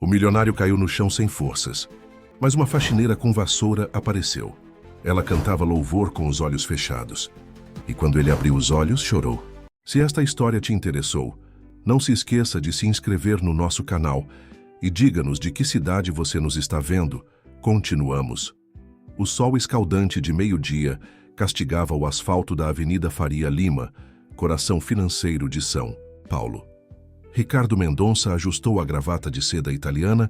O milionário caiu no chão sem forças, mas uma faxineira com vassoura apareceu. Ela cantava louvor com os olhos fechados, e quando ele abriu os olhos, chorou. Se esta história te interessou, não se esqueça de se inscrever no nosso canal e diga-nos de que cidade você nos está vendo. Continuamos. O sol escaldante de meio-dia castigava o asfalto da Avenida Faria Lima, coração financeiro de São Paulo. Ricardo Mendonça ajustou a gravata de seda italiana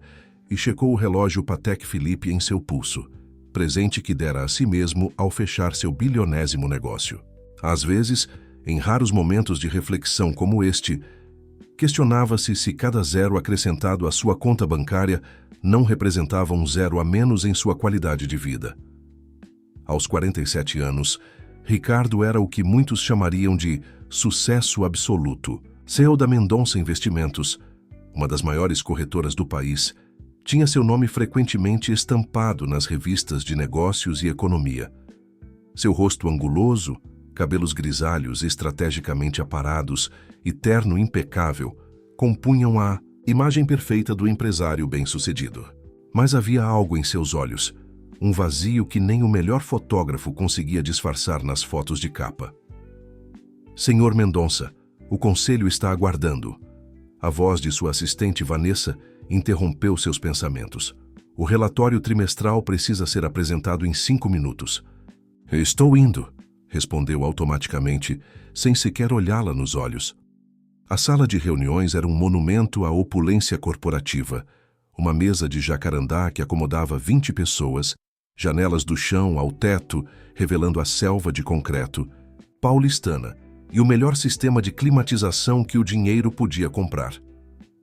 e checou o relógio Patek Philippe em seu pulso, presente que dera a si mesmo ao fechar seu bilionésimo negócio. Às vezes, em raros momentos de reflexão como este, questionava-se se cada zero acrescentado à sua conta bancária não representava um zero a menos em sua qualidade de vida. Aos 47 anos, Ricardo era o que muitos chamariam de sucesso absoluto. CEO da Mendonça Investimentos, uma das maiores corretoras do país, tinha seu nome frequentemente estampado nas revistas de negócios e economia. Seu rosto anguloso, cabelos grisalhos estrategicamente aparados e terno impecável compunham a imagem perfeita do empresário bem-sucedido. Mas havia algo em seus olhos, um vazio que nem o melhor fotógrafo conseguia disfarçar nas fotos de capa. Senhor Mendonça, o conselho está aguardando. A voz de sua assistente Vanessa interrompeu seus pensamentos. O relatório trimestral precisa ser apresentado em 5 minutos. Estou indo, respondeu automaticamente, sem sequer olhá-la nos olhos. A sala de reuniões era um monumento à opulência corporativa. Uma mesa de jacarandá que acomodava 20 pessoas, janelas do chão ao teto, revelando a selva de concreto, paulistana, e o melhor sistema de climatização que o dinheiro podia comprar.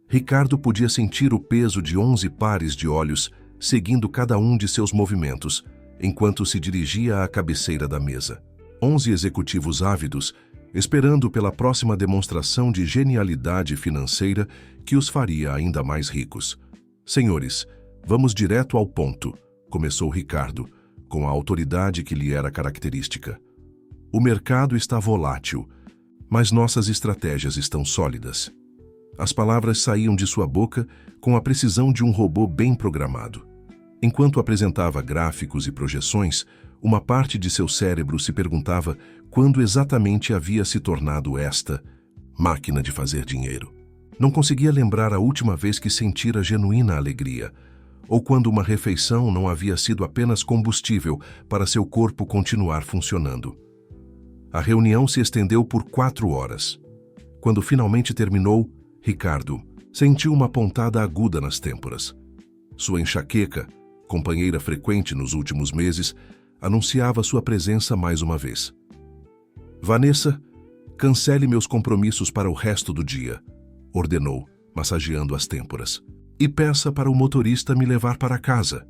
Ricardo podia sentir o peso de 11 pares de olhos seguindo cada um de seus movimentos, enquanto se dirigia à cabeceira da mesa. 11 executivos ávidos, esperando pela próxima demonstração de genialidade financeira que os faria ainda mais ricos. Senhores, vamos direto ao ponto, começou Ricardo, com a autoridade que lhe era característica. O mercado está volátil, mas nossas estratégias estão sólidas. As palavras saíam de sua boca com a precisão de um robô bem programado. Enquanto apresentava gráficos e projeções, uma parte de seu cérebro se perguntava quando exatamente havia se tornado esta máquina de fazer dinheiro. Não conseguia lembrar a última vez que sentira genuína alegria, ou quando uma refeição não havia sido apenas combustível para seu corpo continuar funcionando. A reunião se estendeu por 4 horas. Quando finalmente terminou, Ricardo sentiu uma pontada aguda nas têmporas. Sua enxaqueca, companheira frequente nos últimos meses, anunciava sua presença mais uma vez. Vanessa, cancele meus compromissos para o resto do dia, ordenou, massageando as têmporas. E peça para o motorista me levar para casa.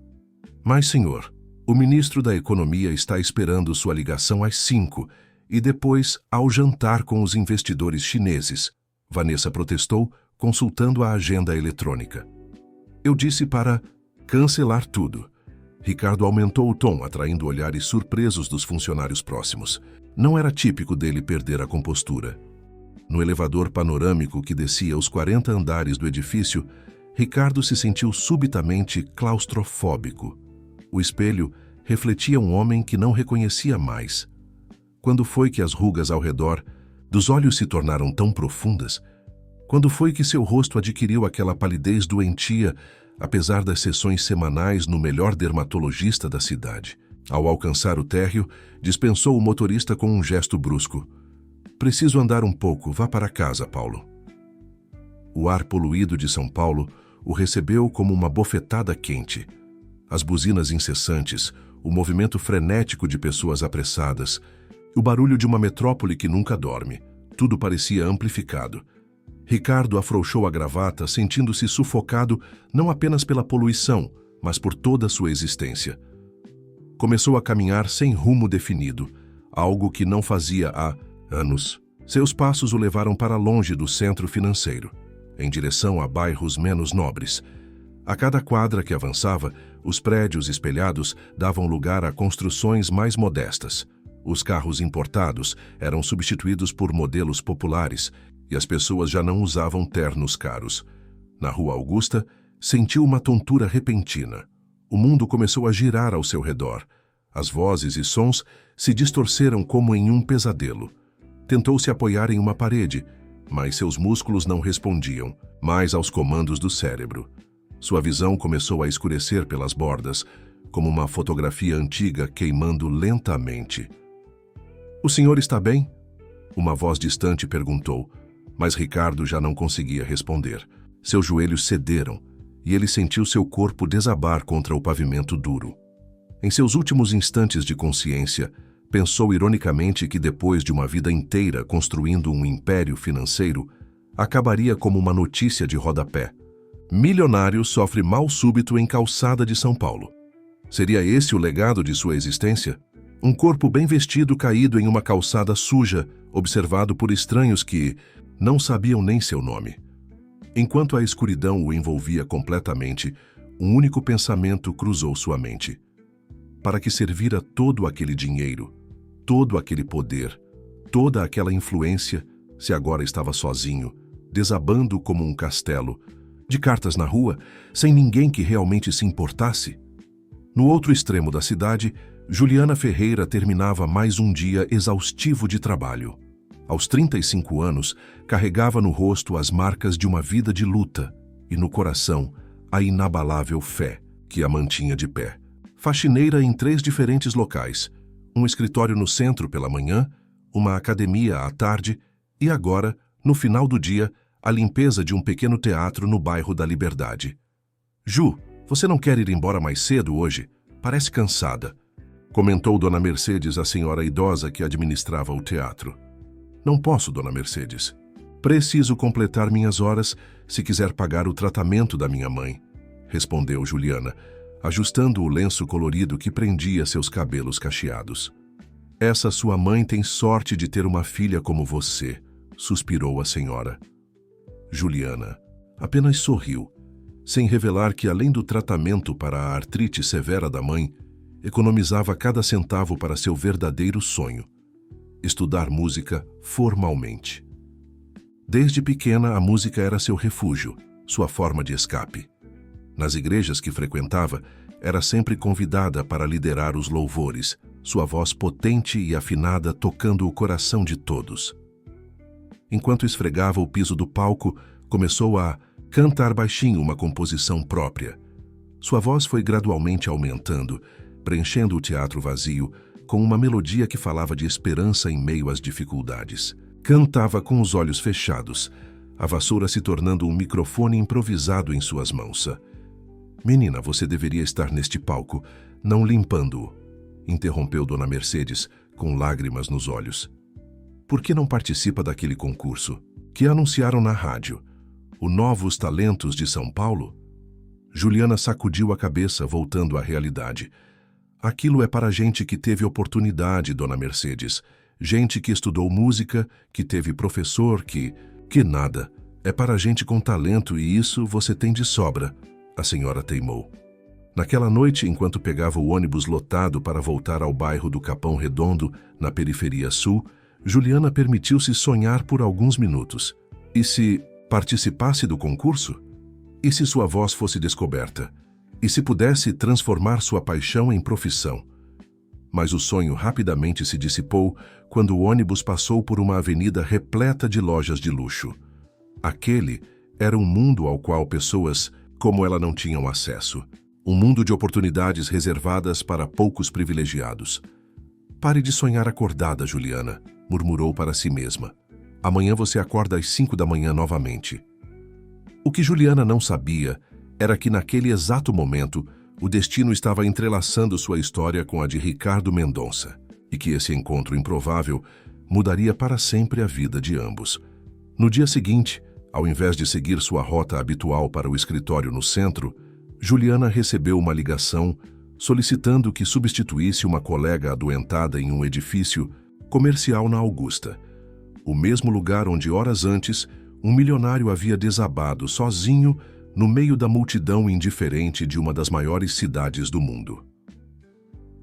Mas, senhor, o ministro da Economia está esperando sua ligação às 5 e depois ao jantar com os investidores chineses, Vanessa protestou, consultando a agenda eletrônica. Eu disse para cancelar tudo. Ricardo aumentou o tom, atraindo olhares surpresos dos funcionários próximos. Não era típico dele perder a compostura. No elevador panorâmico que descia os 40 andares do edifício, Ricardo se sentiu subitamente claustrofóbico. O espelho refletia um homem que não reconhecia mais. Quando foi que as rugas ao redor dos olhos se tornaram tão profundas? Quando foi que seu rosto adquiriu aquela palidez doentia, apesar das sessões semanais no melhor dermatologista da cidade? Ao alcançar o térreo, dispensou o motorista com um gesto brusco. Preciso andar um pouco, vá para casa, Paulo. O ar poluído de São Paulo o recebeu como uma bofetada quente. As buzinas incessantes, o movimento frenético de pessoas apressadas, o barulho de uma metrópole que nunca dorme, tudo parecia amplificado. Ricardo afrouxou a gravata, sentindo-se sufocado não apenas pela poluição, mas por toda a sua existência. Começou a caminhar sem rumo definido, algo que não fazia há anos. Seus passos o levaram para longe do centro financeiro, em direção a bairros menos nobres. A cada quadra que avançava, os prédios espelhados davam lugar a construções mais modestas. Os carros importados eram substituídos por modelos populares e as pessoas já não usavam ternos caros. Na Rua Augusta, sentiu uma tontura repentina. O mundo começou a girar ao seu redor. As vozes e sons se distorceram como em um pesadelo. Tentou se apoiar em uma parede, mas seus músculos não respondiam mais aos comandos do cérebro. Sua visão começou a escurecer pelas bordas, como uma fotografia antiga queimando lentamente. "O senhor está bem?" Uma voz distante perguntou, mas Ricardo já não conseguia responder. Seus joelhos cederam e ele sentiu seu corpo desabar contra o pavimento duro. Em seus últimos instantes de consciência, pensou ironicamente que depois de uma vida inteira construindo um império financeiro, acabaria como uma notícia de rodapé. Milionário sofre mal súbito em calçada de São Paulo. Seria esse o legado de sua existência? Um corpo bem vestido caído em uma calçada suja, observado por estranhos que não sabiam nem seu nome. Enquanto a escuridão o envolvia completamente, um único pensamento cruzou sua mente. Para que servira todo aquele dinheiro, todo aquele poder, toda aquela influência, se agora estava sozinho, desabando como um castelo, de cartas na rua, sem ninguém que realmente se importasse? No outro extremo da cidade, Juliana Ferreira terminava mais um dia exaustivo de trabalho. Aos 35 anos, carregava no rosto as marcas de uma vida de luta e no coração a inabalável fé que a mantinha de pé. Faxineira em 3 diferentes locais, um escritório no centro pela manhã, uma academia à tarde e agora, no final do dia, a limpeza de um pequeno teatro no bairro da Liberdade. "Ju, você não quer ir embora mais cedo hoje? Parece cansada", comentou Dona Mercedes à senhora idosa que administrava o teatro. "Não posso, Dona Mercedes. Preciso completar minhas horas se quiser pagar o tratamento da minha mãe", respondeu Juliana, ajustando o lenço colorido que prendia seus cabelos cacheados. "Essa sua mãe tem sorte de ter uma filha como você", suspirou a senhora. Juliana apenas sorriu, sem revelar que, além do tratamento para a artrite severa da mãe, economizava cada centavo para seu verdadeiro sonho: estudar música formalmente. Desde pequena, a música era seu refúgio, sua forma de escape. Nas igrejas que frequentava, era sempre convidada para liderar os louvores, sua voz potente e afinada tocando o coração de todos. Enquanto esfregava o piso do palco, começou a cantar baixinho uma composição própria. Sua voz foi gradualmente aumentando, preenchendo o teatro vazio com uma melodia que falava de esperança em meio às dificuldades. Cantava com os olhos fechados, a vassoura se tornando um microfone improvisado em suas mãos. "Menina, você deveria estar neste palco, não limpando-o", interrompeu Dona Mercedes, com lágrimas nos olhos. "Por que não participa daquele concurso que anunciaram na rádio, o Novos Talentos de São Paulo?" Juliana sacudiu a cabeça, voltando à realidade. "Aquilo é para gente que teve oportunidade, Dona Mercedes. Gente que estudou música, que teve professor, que nada. É para gente com talento e isso você tem de sobra", a senhora teimou. Naquela noite, enquanto pegava o ônibus lotado para voltar ao bairro do Capão Redondo, na periferia sul, Juliana permitiu-se sonhar por alguns minutos. E se participasse do concurso? E se sua voz fosse descoberta? E se pudesse transformar sua paixão em profissão? Mas o sonho rapidamente se dissipou quando o ônibus passou por uma avenida repleta de lojas de luxo. Aquele era um mundo ao qual pessoas como ela não tinham acesso. Um mundo de oportunidades reservadas para poucos privilegiados. "Pare de sonhar acordada, Juliana", murmurou para si mesma. "Amanhã você acorda às 5 da manhã novamente." O que Juliana não sabia era que naquele exato momento o destino estava entrelaçando sua história com a de Ricardo Mendonça e que esse encontro improvável mudaria para sempre a vida de ambos. No dia seguinte, ao invés de seguir sua rota habitual para o escritório no centro, Juliana recebeu uma ligação solicitando que substituísse uma colega adoentada em um edifício comercial na Augusta, o mesmo lugar onde horas antes um milionário havia desabado sozinho no meio da multidão indiferente de uma das maiores cidades do mundo.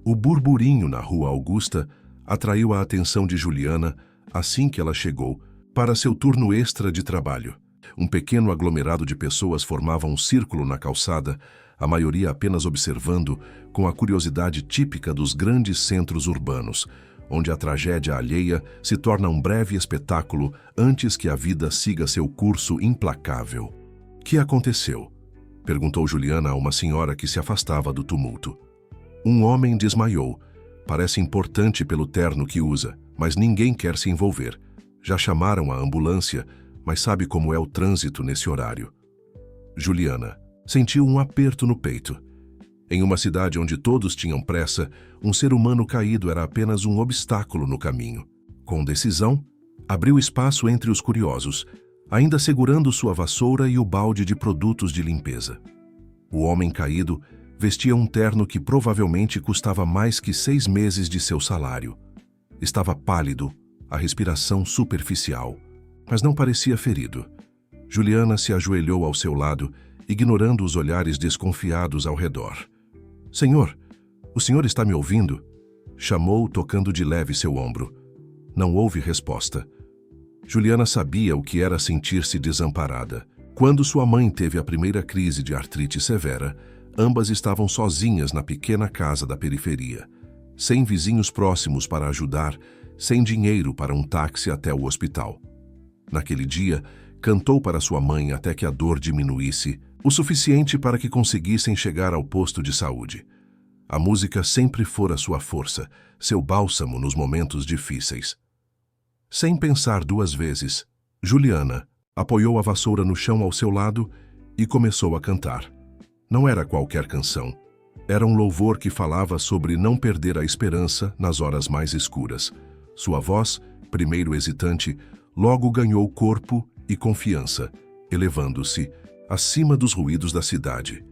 O burburinho na Rua Augusta atraiu a atenção de Juliana assim que ela chegou para seu turno extra de trabalho. Um pequeno aglomerado de pessoas formava um círculo na calçada, a maioria apenas observando, com a curiosidade típica dos grandes centros urbanos, onde a tragédia alheia se torna um breve espetáculo antes que a vida siga seu curso implacável. Que aconteceu? Perguntou Juliana a uma senhora que se afastava do tumulto. Um homem desmaiou. Parece importante pelo terno que usa, mas ninguém quer se envolver. Já chamaram a ambulância, mas sabe como é o trânsito nesse horário. Juliana sentiu um aperto no peito. Em uma cidade onde todos tinham pressa, um ser humano caído era apenas um obstáculo no caminho. Com decisão, abriu espaço entre os curiosos, ainda segurando sua vassoura e o balde de produtos de limpeza. O homem caído vestia um terno que provavelmente custava mais que 6 meses de seu salário. Estava pálido, a respiração superficial, mas não parecia ferido. Juliana se ajoelhou ao seu lado, ignorando os olhares desconfiados ao redor. "Senhor, o senhor está me ouvindo?" Chamou, tocando de leve seu ombro. Não houve resposta. Juliana sabia o que era sentir-se desamparada. Quando sua mãe teve a primeira crise de artrite severa, ambas estavam sozinhas na pequena casa da periferia, sem vizinhos próximos para ajudar, sem dinheiro para um táxi até o hospital. Naquele dia, cantou para sua mãe até que a dor diminuísse, o suficiente para que conseguissem chegar ao posto de saúde. A música sempre fora sua força, seu bálsamo nos momentos difíceis. Sem pensar 2 vezes, Juliana apoiou a vassoura no chão ao seu lado e começou a cantar. Não era qualquer canção. Era um louvor que falava sobre não perder a esperança nas horas mais escuras. Sua voz, primeiro hesitante, logo ganhou corpo e confiança, elevando-se acima dos ruídos da cidade.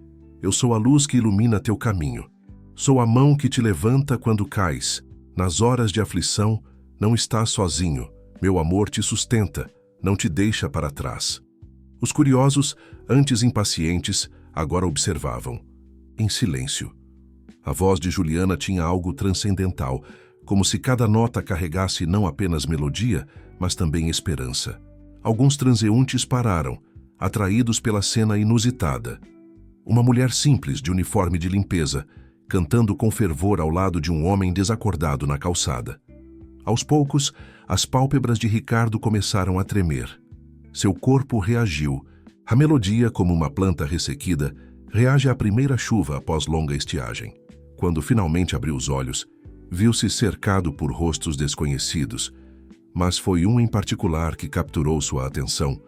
"Eu sou a luz que ilumina teu caminho. Sou a mão que te levanta quando cais. Nas horas de aflição, não estás sozinho. Meu amor te sustenta, não te deixa para trás." Os curiosos, antes impacientes, agora observavam, em silêncio. A voz de Juliana tinha algo transcendental, como se cada nota carregasse não apenas melodia, mas também esperança. Alguns transeuntes pararam, atraídos pela cena inusitada. Uma mulher simples de uniforme de limpeza, cantando com fervor ao lado de um homem desacordado na calçada. Aos poucos, as pálpebras de Ricardo começaram a tremer. Seu corpo reagiu. A melodia, como uma planta ressequida, reage à primeira chuva após longa estiagem. Quando finalmente abriu os olhos, viu-se cercado por rostos desconhecidos, mas foi um em particular que capturou sua atenção.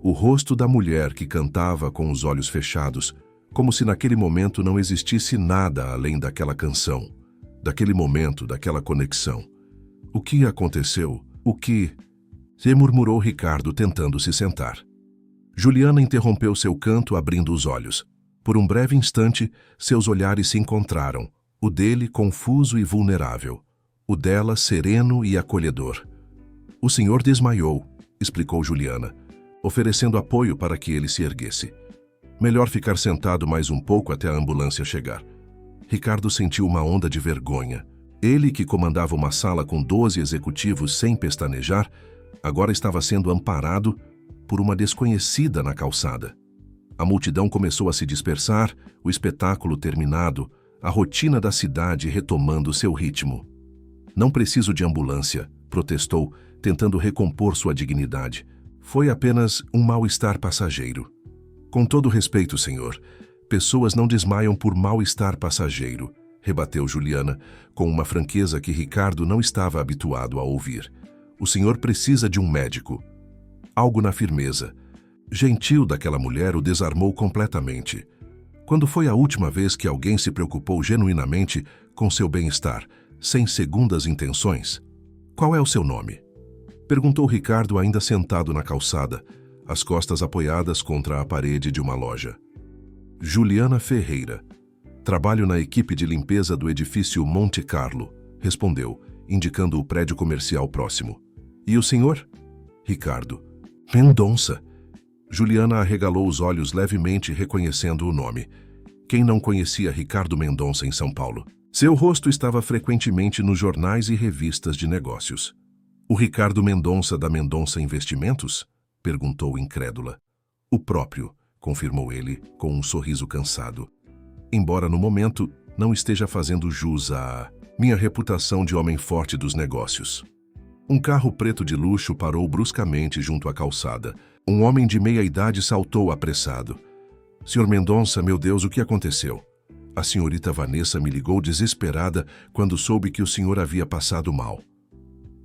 O rosto da mulher que cantava com os olhos fechados, como se naquele momento não existisse nada além daquela canção, daquele momento, daquela conexão. "O que aconteceu? O que?" se murmurou Ricardo, tentando se sentar. Juliana interrompeu seu canto, abrindo os olhos. Por um breve instante, seus olhares se encontraram, o dele confuso e vulnerável, o dela sereno e acolhedor. "O senhor desmaiou", explicou Juliana, oferecendo apoio para que ele se erguesse. "Melhor ficar sentado mais um pouco até a ambulância chegar." Ricardo sentiu uma onda de vergonha. Ele, que comandava uma sala com 12 executivos sem pestanejar, agora estava sendo amparado por uma desconhecida na calçada. A multidão começou a se dispersar, o espetáculo terminado, a rotina da cidade retomando seu ritmo. "Não preciso de ambulância", protestou, tentando recompor sua dignidade. "Foi apenas um mal-estar passageiro." "Com todo respeito, senhor, pessoas não desmaiam por mal-estar passageiro", rebateu Juliana, com uma franqueza que Ricardo não estava habituado a ouvir. "O senhor precisa de um médico." Algo na firmeza gentil daquela mulher o desarmou completamente. Quando foi a última vez que alguém se preocupou genuinamente com seu bem-estar, sem segundas intenções? "Qual é o seu nome?" perguntou Ricardo, ainda sentado na calçada, as costas apoiadas contra a parede de uma loja. "Juliana Ferreira. Trabalho na equipe de limpeza do edifício Monte Carlo", respondeu, indicando o prédio comercial próximo. "E o senhor?" "Ricardo Mendonça." Juliana arregalou os olhos levemente, reconhecendo o nome. Quem não conhecia Ricardo Mendonça em São Paulo? Seu rosto estava frequentemente nos jornais e revistas de negócios. "O Ricardo Mendonça da Mendonça Investimentos?" perguntou incrédula. O próprio, confirmou ele, com um sorriso cansado. Embora no momento não esteja fazendo jus à minha reputação de homem forte dos negócios. Um carro preto de luxo parou bruscamente junto à calçada. Um homem de meia idade saltou apressado. Sr. Mendonça, meu Deus, o que aconteceu? A senhorita Vanessa me ligou desesperada quando soube que o senhor havia passado mal.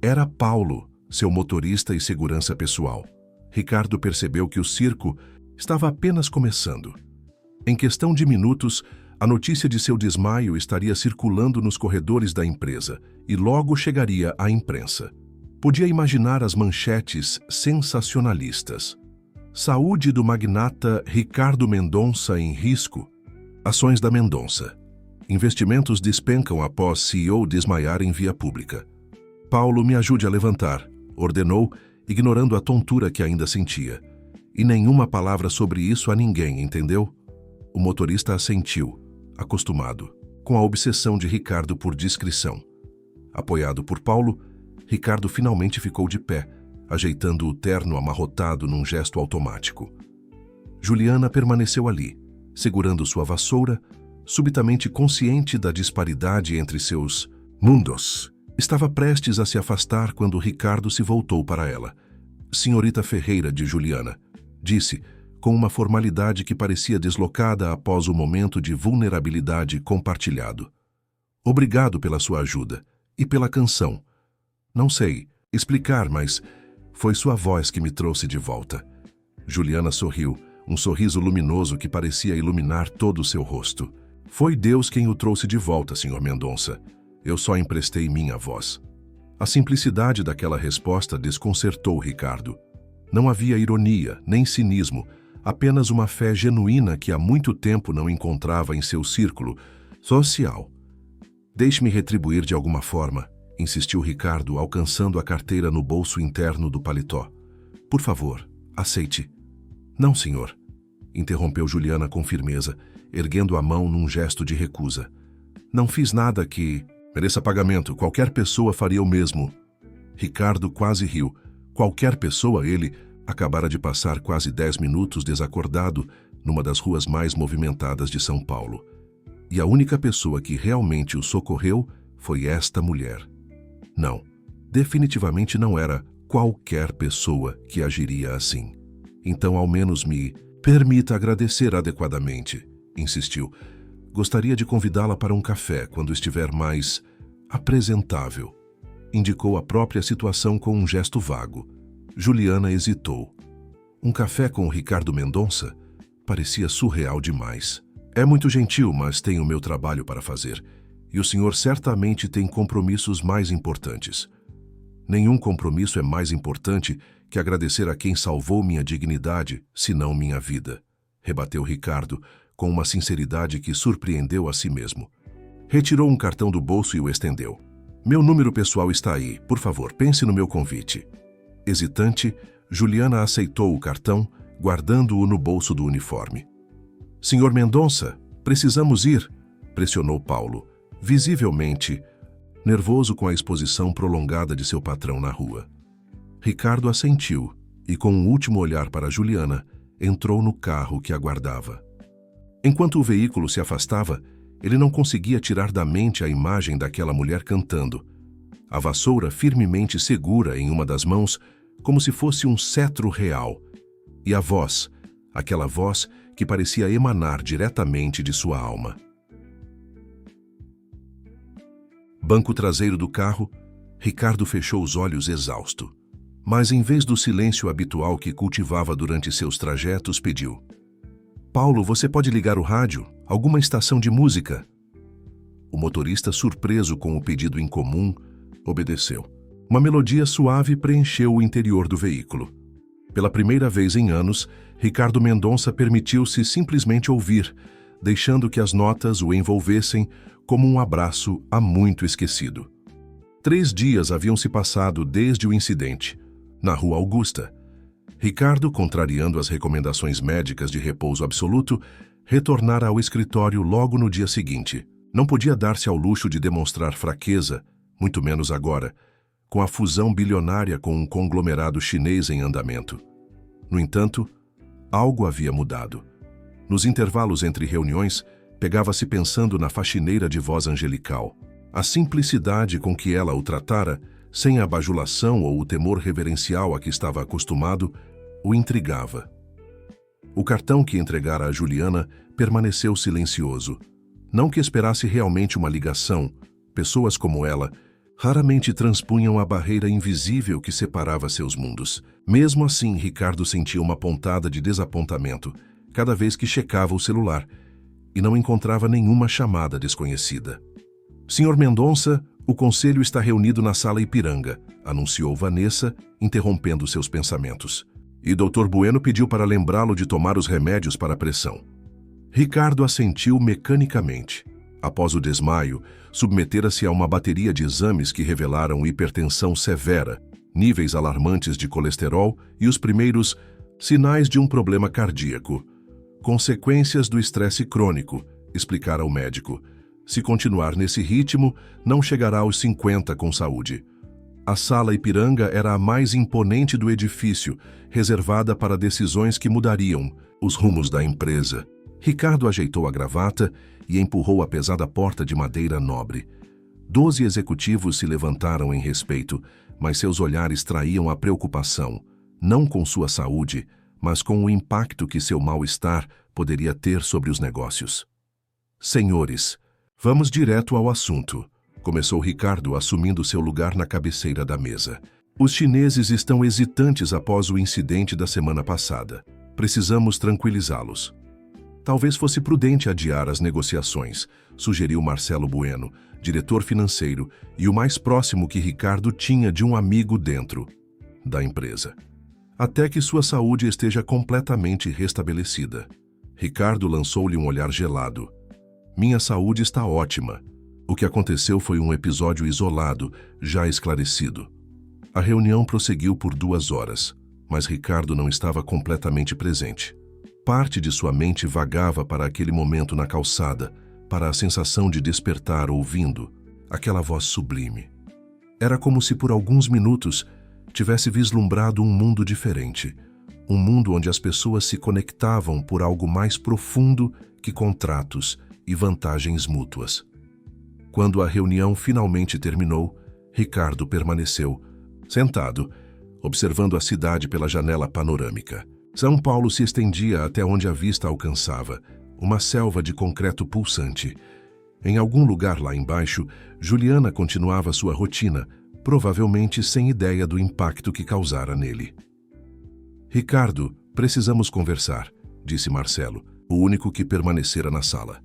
Era Paulo, seu motorista e segurança pessoal. Ricardo percebeu que o circo estava apenas começando. Em questão de minutos, a notícia de seu desmaio estaria circulando nos corredores da empresa e logo chegaria à imprensa. Podia imaginar as manchetes sensacionalistas. Saúde do magnata Ricardo Mendonça em risco. Ações da Mendonça. Investimentos despencam após CEO desmaiar em via pública. Paulo, me ajude a levantar, ordenou, ignorando a tontura que ainda sentia. E nenhuma palavra sobre isso a ninguém, entendeu? O motorista assentiu, acostumado, com a obsessão de Ricardo por discrição. Apoiado por Paulo, Ricardo finalmente ficou de pé, ajeitando o terno amarrotado num gesto automático. Juliana permaneceu ali, segurando sua vassoura, subitamente consciente da disparidade entre seus mundos. Estava prestes a se afastar quando Ricardo se voltou para ela. Senhorita Ferreira de Juliana, disse, com uma formalidade que parecia deslocada após o momento de vulnerabilidade compartilhado. Obrigado pela sua ajuda e pela canção. Não sei explicar, mas foi sua voz que me trouxe de volta. Juliana sorriu, um sorriso luminoso que parecia iluminar todo o seu rosto. Foi Deus quem o trouxe de volta, Sr. Mendonça. Eu só emprestei minha voz. A simplicidade daquela resposta desconcertou Ricardo. Não havia ironia, nem cinismo, apenas uma fé genuína que há muito tempo não encontrava em seu círculo social. Deixe-me retribuir de alguma forma, insistiu Ricardo, alcançando a carteira no bolso interno do paletó. Por favor, aceite. Não, senhor, interrompeu Juliana com firmeza, erguendo a mão num gesto de recusa. Não fiz nada que mereça pagamento, qualquer pessoa faria o mesmo. Ricardo quase riu. Qualquer pessoa, ele acabara de passar quase 10 minutos desacordado numa das ruas mais movimentadas de São Paulo. E a única pessoa que realmente o socorreu foi esta mulher. Não, definitivamente não era qualquer pessoa que agiria assim. Então, ao menos me permita agradecer adequadamente, insistiu. Gostaria de convidá-la para um café quando estiver mais apresentável. Indicou a própria situação com um gesto vago. Juliana hesitou. Um café com o Ricardo Mendonça? Parecia surreal demais. É muito gentil, mas tenho meu trabalho para fazer. E o senhor certamente tem compromissos mais importantes. Nenhum compromisso é mais importante que agradecer a quem salvou minha dignidade, se não minha vida, rebateu Ricardo, com uma sinceridade que surpreendeu a si mesmo. Retirou um cartão do bolso e o estendeu. Meu número pessoal está aí, por favor, pense no meu convite. Hesitante, Juliana aceitou o cartão, guardando-o no bolso do uniforme. Senhor Mendonça, precisamos ir, pressionou Paulo, visivelmente nervoso com a exposição prolongada de seu patrão na rua. Ricardo assentiu e, com um último olhar para Juliana, entrou no carro que aguardava. Enquanto o veículo se afastava, ele não conseguia tirar da mente a imagem daquela mulher cantando, a vassoura firmemente segura em uma das mãos, como se fosse um cetro real, e a voz, aquela voz que parecia emanar diretamente de sua alma. Banco traseiro do carro, Ricardo fechou os olhos exausto. Mas em vez do silêncio habitual que cultivava durante seus trajetos, pediu: Paulo, você pode ligar o rádio? Alguma estação de música? O motorista, surpreso com o pedido incomum, obedeceu. Uma melodia suave preencheu o interior do veículo. Pela primeira vez em anos, Ricardo Mendonça permitiu-se simplesmente ouvir, deixando que as notas o envolvessem como um abraço há muito esquecido. 3 dias haviam se passado desde o incidente, na Rua Augusta. Ricardo, contrariando as recomendações médicas de repouso absoluto, retornara ao escritório logo no dia seguinte. Não podia dar-se ao luxo de demonstrar fraqueza, muito menos agora, com a fusão bilionária com um conglomerado chinês em andamento. No entanto, Algo havia mudado. Nos intervalos entre reuniões, pegava-se pensando na faxineira de voz angelical. A simplicidade com que ela o tratara, sem a bajulação ou o temor reverencial a que estava acostumado, o intrigava. O cartão que entregara a Juliana permaneceu silencioso. Não que esperasse realmente uma ligação, pessoas como ela raramente transpunham a barreira invisível que separava seus mundos. Mesmo assim, Ricardo sentia uma pontada de desapontamento cada vez que checava o celular e não encontrava nenhuma chamada desconhecida. Senhor Mendonça, o conselho está reunido na sala Ipiranga, anunciou Vanessa, interrompendo seus pensamentos. E Dr. Bueno pediu para lembrá-lo de tomar os remédios para a pressão. Ricardo assentiu mecanicamente. Após o desmaio, submetera-se a uma bateria de exames que revelaram hipertensão severa, níveis alarmantes de colesterol e os primeiros sinais de um problema cardíaco. Consequências do estresse crônico, explicara o médico. Se continuar nesse ritmo, não chegará aos 50 com saúde. A sala Ipiranga era a mais imponente do edifício, reservada para decisões que mudariam os rumos da empresa. Ricardo ajeitou a gravata e empurrou a pesada porta de madeira nobre. 12 executivos se levantaram em respeito, mas seus olhares traíam a preocupação, não com sua saúde, mas com o impacto que seu mal-estar poderia ter sobre os negócios. Senhores, vamos direto ao assunto, começou Ricardo assumindo seu lugar na cabeceira da mesa. Os chineses estão hesitantes após o incidente da semana passada. Precisamos tranquilizá-los. Talvez fosse prudente adiar as negociações, sugeriu Marcelo Bueno, diretor financeiro e o mais próximo que Ricardo tinha de um amigo dentro da empresa. Até que sua saúde esteja completamente restabelecida. Ricardo lançou-lhe um olhar gelado. Minha saúde está ótima. O que aconteceu foi um episódio isolado, já esclarecido. A reunião prosseguiu por 2 horas, mas Ricardo não estava completamente presente. Parte de sua mente vagava para aquele momento na calçada, para a sensação de despertar ouvindo aquela voz sublime. Era como se por alguns minutos tivesse vislumbrado um mundo diferente, um mundo onde as pessoas se conectavam por algo mais profundo que contratos e vantagens mútuas. Quando a reunião finalmente terminou, Ricardo permaneceu, sentado, observando a cidade pela janela panorâmica. São Paulo se estendia até onde a vista alcançava, uma selva de concreto pulsante. Em algum lugar lá embaixo, Juliana continuava sua rotina, provavelmente sem ideia do impacto que causara nele. Ricardo, precisamos conversar, disse Marcelo, o único que permanecera na sala.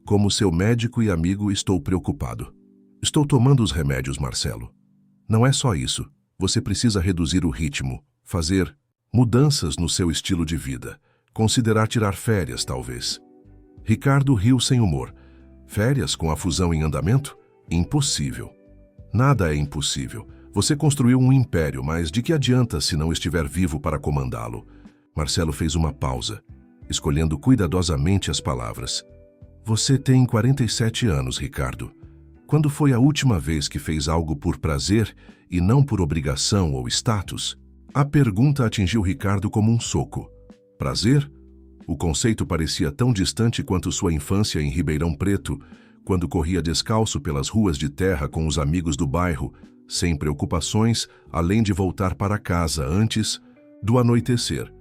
Como seu médico e amigo, estou preocupado. Estou tomando os remédios, Marcelo. Não é só isso. Você precisa reduzir o ritmo, fazer mudanças no seu estilo de vida, considerar tirar férias, talvez. Ricardo riu sem humor. Férias com a fusão em andamento? Impossível. Nada é impossível. Você construiu um império, mas de que adianta se não estiver vivo para comandá-lo? Marcelo fez uma pausa, escolhendo cuidadosamente as palavras. Você tem 47 anos, Ricardo. Quando foi a última vez que fez algo por prazer e não por obrigação ou status? A pergunta atingiu Ricardo como um soco. Prazer? O conceito parecia tão distante quanto sua infância em Ribeirão Preto, quando corria descalço pelas ruas de terra com os amigos do bairro, sem preocupações, além de voltar para casa antes do anoitecer.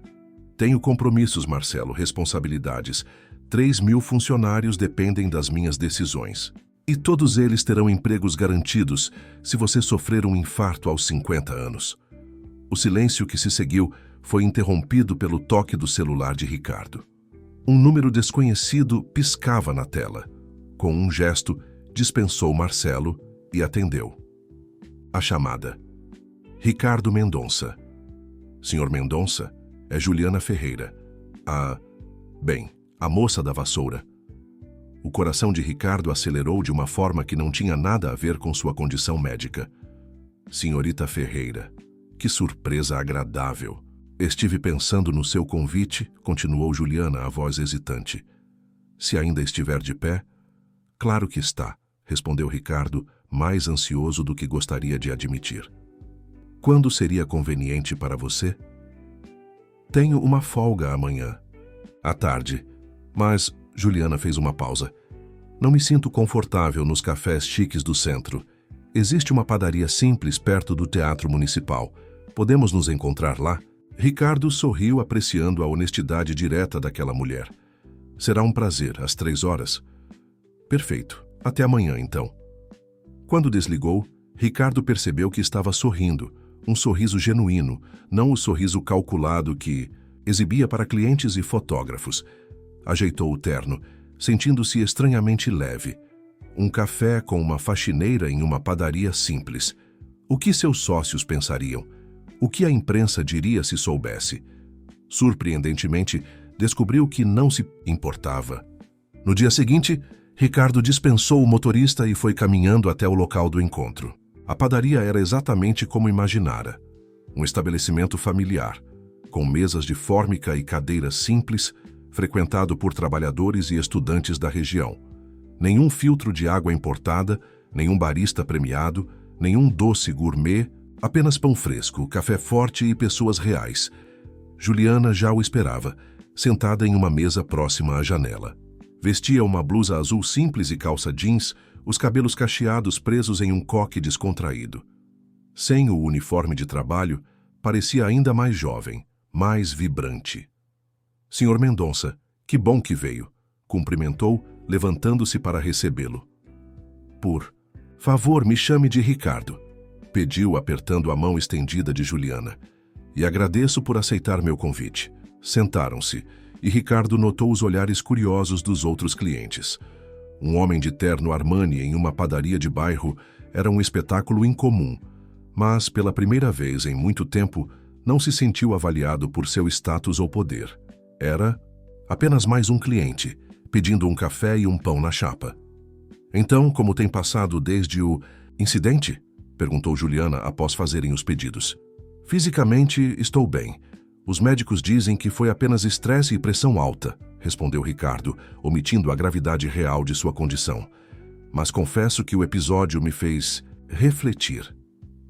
Tenho compromissos, Marcelo, responsabilidades. 3.000 funcionários dependem das minhas decisões. E todos eles terão empregos garantidos se você sofrer um infarto aos 50 anos. O silêncio que se seguiu foi interrompido pelo toque do celular de Ricardo. Um número desconhecido piscava na tela. Com um gesto, dispensou Marcelo e atendeu. A chamada. Ricardo Mendonça. Senhor Mendonça, é Juliana Ferreira. A moça da vassoura. O coração de Ricardo acelerou de uma forma que não tinha nada a ver com sua condição médica. Senhorita Ferreira, que surpresa agradável. Estive pensando no seu convite, continuou Juliana, a voz hesitante. Se ainda estiver de pé? Claro que está, respondeu Ricardo, mais ansioso do que gostaria de admitir. Quando seria conveniente para você? Tenho uma folga amanhã. À tarde. Mas, Juliana fez uma pausa. Não me sinto confortável nos cafés chiques do centro. Existe uma padaria simples perto do Teatro Municipal. Podemos nos encontrar lá? Ricardo sorriu apreciando a honestidade direta daquela mulher. Será um prazer, às 3 horas. Perfeito. Até amanhã, então. Quando desligou, Ricardo percebeu que estava sorrindo. Um sorriso genuíno, não o sorriso calculado que exibia para clientes e fotógrafos. Ajeitou o terno, sentindo-se estranhamente leve. Um café com uma faxineira em uma padaria simples. O que seus sócios pensariam? O que a imprensa diria se soubesse? Surpreendentemente, descobriu que não se importava. No dia seguinte, Ricardo dispensou o motorista e foi caminhando até o local do encontro. A padaria era exatamente como imaginara. Um estabelecimento familiar, com mesas de fórmica e cadeiras simples, frequentado por trabalhadores e estudantes da região. Nenhum filtro de água importada, nenhum barista premiado, nenhum doce gourmet, apenas pão fresco, café forte e pessoas reais. Juliana já o esperava, sentada em uma mesa próxima à janela. Vestia uma blusa azul simples e calça jeans, os cabelos cacheados presos em um coque descontraído. Sem o uniforme de trabalho, parecia ainda mais jovem, mais vibrante. Senhor Mendonça, que bom que veio, cumprimentou, levantando-se para recebê-lo. Por favor, me chame de Ricardo, pediu apertando a mão estendida de Juliana. E agradeço por aceitar meu convite. Sentaram-se, e Ricardo notou os olhares curiosos dos outros clientes. Um homem de terno Armani em uma padaria de bairro era um espetáculo incomum, mas, pela primeira vez em muito tempo, não se sentiu avaliado por seu status ou poder. Era apenas mais um cliente, pedindo um café e um pão na chapa. Então, como tem passado desde o incidente? Perguntou Juliana após fazerem os pedidos. Fisicamente, estou bem. Os médicos dizem que foi apenas estresse e pressão alta, respondeu Ricardo, omitindo a gravidade real de sua condição. Mas confesso que o episódio me fez refletir.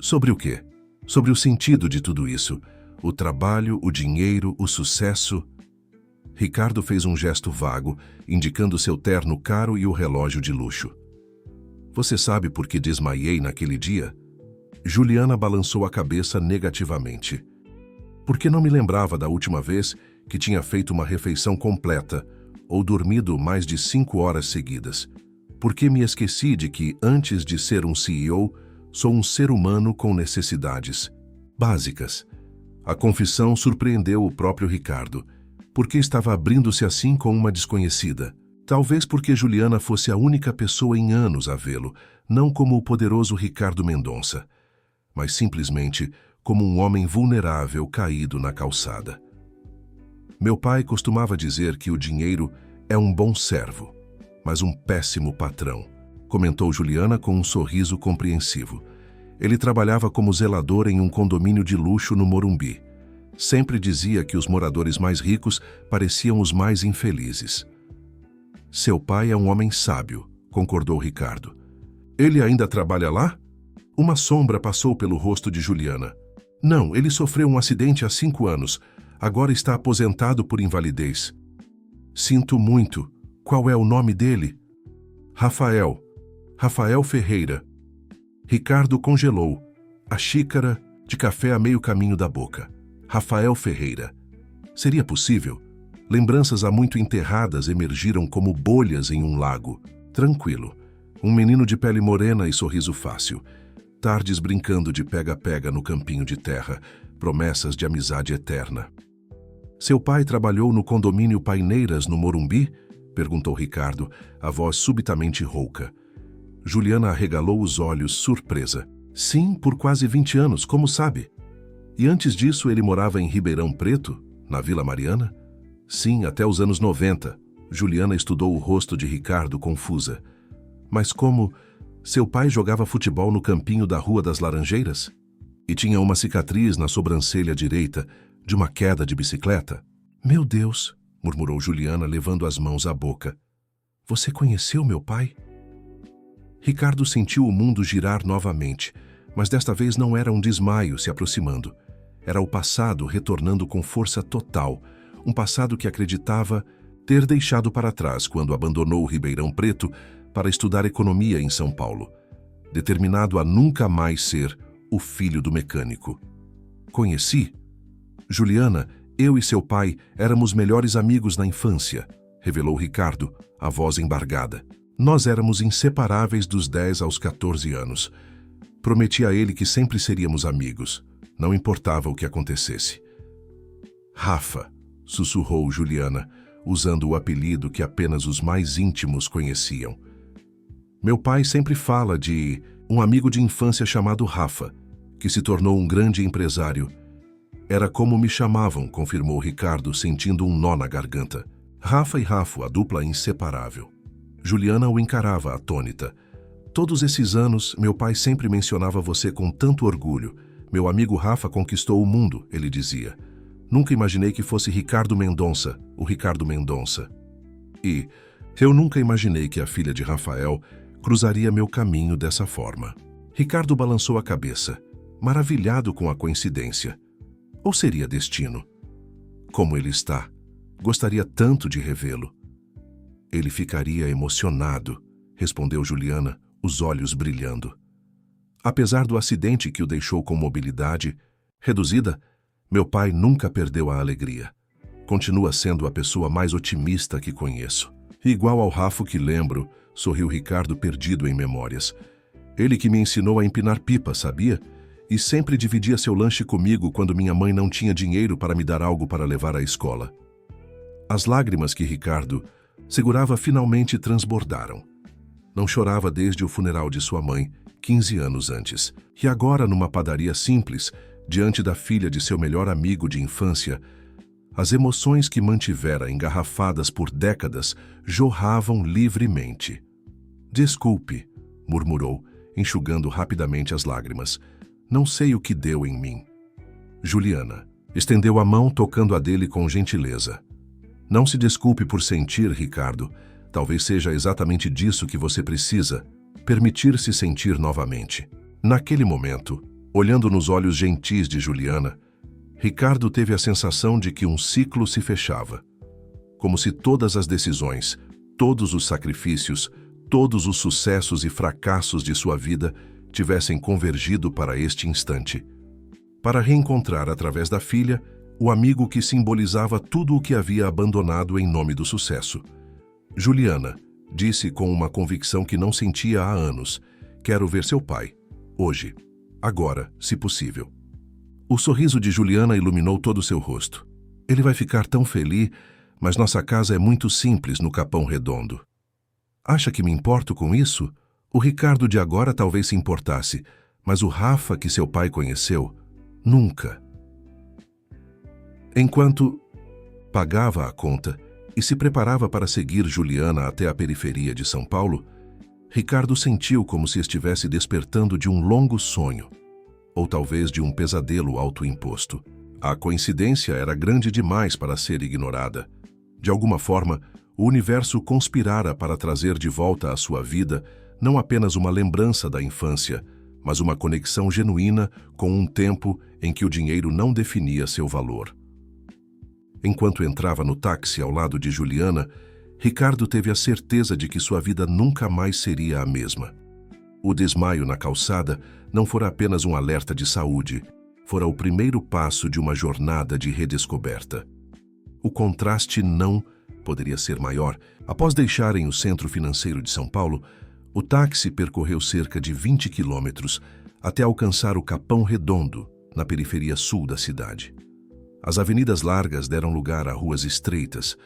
Sobre o quê? Sobre o sentido de tudo isso. O trabalho, o dinheiro, o sucesso. Ricardo fez um gesto vago, indicando seu terno caro e o relógio de luxo. Você sabe por que desmaiei naquele dia? Juliana balançou a cabeça negativamente. Porque não me lembrava da última vez que tinha feito uma refeição completa ou dormido mais de 5 horas seguidas. Porque me esqueci de que, antes de ser um CEO, sou um ser humano com necessidades básicas. A confissão surpreendeu o próprio Ricardo. Porque estava abrindo-se assim com uma desconhecida. Talvez porque Juliana fosse a única pessoa em anos a vê-lo, não como o poderoso Ricardo Mendonça, mas simplesmente como um homem vulnerável caído na calçada. Meu pai costumava dizer que o dinheiro é um bom servo, mas um péssimo patrão, comentou Juliana com um sorriso compreensivo. Ele trabalhava como zelador em um condomínio de luxo no Morumbi. Sempre dizia que os moradores mais ricos pareciam os mais infelizes. Seu pai é um homem sábio, concordou Ricardo. Ele ainda trabalha lá? Uma sombra passou pelo rosto de Juliana. Não, ele sofreu um acidente há 5 anos. Agora está aposentado por invalidez. Sinto muito. Qual é o nome dele? Rafael. Rafael Ferreira. Ricardo congelou, a xícara de café a meio caminho da boca. Rafael Ferreira. Seria possível? Lembranças há muito enterradas emergiram como bolhas em um lago. Tranquilo. Um menino de pele morena e sorriso fácil. Tardes brincando de pega-pega no campinho de terra. Promessas de amizade eterna. Seu pai trabalhou no condomínio Paineiras, no Morumbi? Perguntou Ricardo, a voz subitamente rouca. Juliana arregalou os olhos, surpresa. Sim, por quase 20 anos, como sabe? E antes disso ele morava em Ribeirão Preto, na Vila Mariana? Sim, até os anos 90. Juliana estudou o rosto de Ricardo, confusa. Mas como... Seu pai jogava futebol no campinho da Rua das Laranjeiras? E tinha uma cicatriz na sobrancelha direita de uma queda de bicicleta? Meu Deus, murmurou Juliana, levando as mãos à boca. Você conheceu meu pai? Ricardo sentiu o mundo girar novamente, mas desta vez não era um desmaio se aproximando. Era o passado retornando com força total, um passado que acreditava ter deixado para trás quando abandonou Ribeirão Preto para estudar economia em São Paulo, determinado a nunca mais ser o filho do mecânico. Conheci? Juliana, eu e seu pai éramos melhores amigos na infância, revelou Ricardo, a voz embargada. Nós éramos inseparáveis dos 10 aos 14 anos. Prometi a ele que sempre seríamos amigos, não importava o que acontecesse. Rafa, sussurrou Juliana, usando o apelido que apenas os mais íntimos conheciam. Meu pai sempre fala de um amigo de infância chamado Rafa, que se tornou um grande empresário. Era como me chamavam, confirmou Ricardo, sentindo um nó na garganta. Rafa e Rafo, a dupla inseparável. Juliana o encarava atônita. Todos esses anos, meu pai sempre mencionava você com tanto orgulho. Meu amigo Rafa conquistou o mundo, ele dizia. Nunca imaginei que fosse Ricardo Mendonça, o Ricardo Mendonça. E eu nunca imaginei que a filha de Rafael cruzaria meu caminho dessa forma. Ricardo balançou a cabeça, maravilhado com a coincidência. Ou seria destino? Como ele está? Gostaria tanto de revê-lo. Ele ficaria emocionado, respondeu Juliana, os olhos brilhando. Apesar do acidente que o deixou com mobilidade reduzida, meu pai nunca perdeu a alegria. Continua sendo a pessoa mais otimista que conheço. Igual ao Rafo que lembro, sorriu Ricardo perdido em memórias. Ele que me ensinou a empinar pipa, sabia? E sempre dividia seu lanche comigo quando minha mãe não tinha dinheiro para me dar algo para levar à escola. As lágrimas que Ricardo segurava finalmente transbordaram. Não chorava desde o funeral de sua mãe, 15 anos antes. E agora, numa padaria simples, diante da filha de seu melhor amigo de infância, as emoções que mantivera engarrafadas por décadas jorravam livremente. Desculpe, murmurou, enxugando rapidamente as lágrimas. Não sei o que deu em mim. Juliana estendeu a mão, tocando a dele com gentileza. Não se desculpe por sentir, Ricardo. Talvez seja exatamente disso que você precisa, permitir-se sentir novamente. Naquele momento, olhando nos olhos gentis de Juliana, Ricardo teve a sensação de que um ciclo se fechava. Como se todas as decisões, todos os sacrifícios, todos os sucessos e fracassos de sua vida tivessem convergido para este instante. Para reencontrar através da filha o amigo que simbolizava tudo o que havia abandonado em nome do sucesso. Juliana disse com uma convicção que não sentia há anos: quero ver seu pai, hoje, agora, se possível. O sorriso de Juliana iluminou todo o seu rosto. Ele vai ficar tão feliz, mas nossa casa é muito simples no Capão Redondo. Acha que me importo com isso? O Ricardo de agora talvez se importasse, mas o Rafa que seu pai conheceu, nunca. Enquanto pagava a conta e se preparava para seguir Juliana até a periferia de São Paulo, Ricardo sentiu como se estivesse despertando de um longo sonho, ou talvez de um pesadelo autoimposto. A coincidência era grande demais para ser ignorada. De alguma forma, o universo conspirara para trazer de volta à sua vida não apenas uma lembrança da infância, mas uma conexão genuína com um tempo em que o dinheiro não definia seu valor. Enquanto entrava no táxi ao lado de Juliana, Ricardo teve a certeza de que sua vida nunca mais seria a mesma. O desmaio na calçada não fora apenas um alerta de saúde, fora o primeiro passo de uma jornada de redescoberta. O contraste não poderia ser maior. Após deixarem o centro financeiro de São Paulo, o táxi percorreu cerca de 20 quilômetros até alcançar o Capão Redondo, na periferia sul da cidade. As avenidas largas deram lugar a ruas estreitas.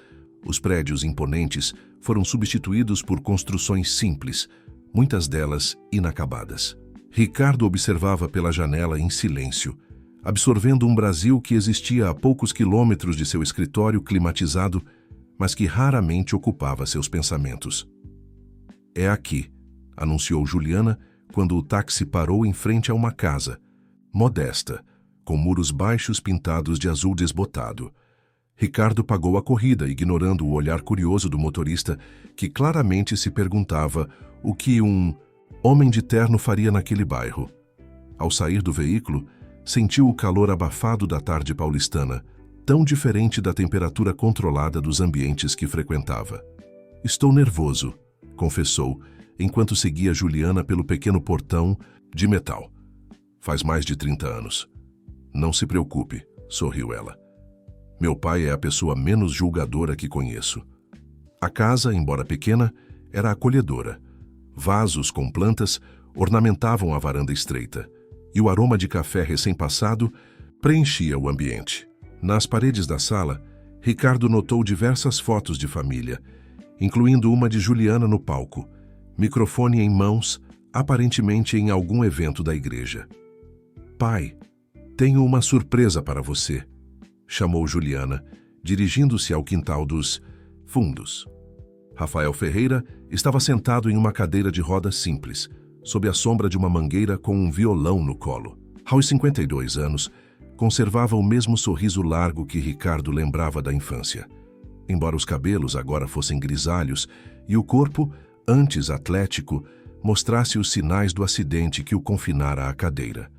Os prédios imponentes foram substituídos por construções simples, muitas delas inacabadas. Ricardo observava pela janela em silêncio, absorvendo um Brasil que existia a poucos quilômetros de seu escritório climatizado, mas que raramente ocupava seus pensamentos. É aqui, anunciou Juliana quando o táxi parou em frente a uma casa, modesta, com muros baixos pintados de azul desbotado. Ricardo pagou a corrida, ignorando o olhar curioso do motorista, que claramente se perguntava o que um homem de terno faria naquele bairro. Ao sair do veículo, sentiu o calor abafado da tarde paulistana, tão diferente da temperatura controlada dos ambientes que frequentava. "Estou nervoso", confessou, enquanto seguia Juliana pelo pequeno portão de metal. "Faz mais de 30 anos. Não se preocupe", sorriu ela. "Meu pai é a pessoa menos julgadora que conheço." A casa, embora pequena, era acolhedora. Vasos com plantas ornamentavam a varanda estreita, e o aroma de café recém-passado preenchia o ambiente. Nas paredes da sala, Ricardo notou diversas fotos de família, incluindo uma de Juliana no palco, microfone em mãos, aparentemente em algum evento da igreja. "Pai, tenho uma surpresa para você", chamou Juliana, dirigindo-se ao quintal dos fundos. Rafael Ferreira estava sentado em uma cadeira de rodas simples, sob a sombra de uma mangueira com um violão no colo. Aos 52 anos, conservava o mesmo sorriso largo que Ricardo lembrava da infância. Embora os cabelos agora fossem grisalhos e o corpo, antes atlético, mostrasse os sinais do acidente que o confinara à cadeira.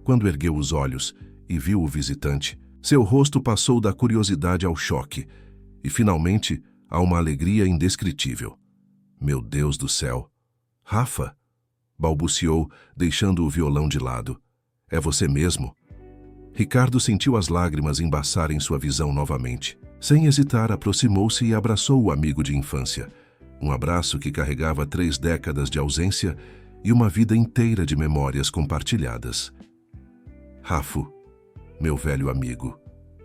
Quando ergueu os olhos e viu o visitante, seu rosto passou da curiosidade ao choque e, finalmente, a uma alegria indescritível. "Meu Deus do céu! Rafa!", balbuciou, deixando o violão de lado. "É você mesmo?" Ricardo sentiu as lágrimas embaçarem sua visão novamente. Sem hesitar, aproximou-se e abraçou o amigo de infância. Um abraço que carregava 3 décadas de ausência e uma vida inteira de memórias compartilhadas. "Rafo, meu velho amigo",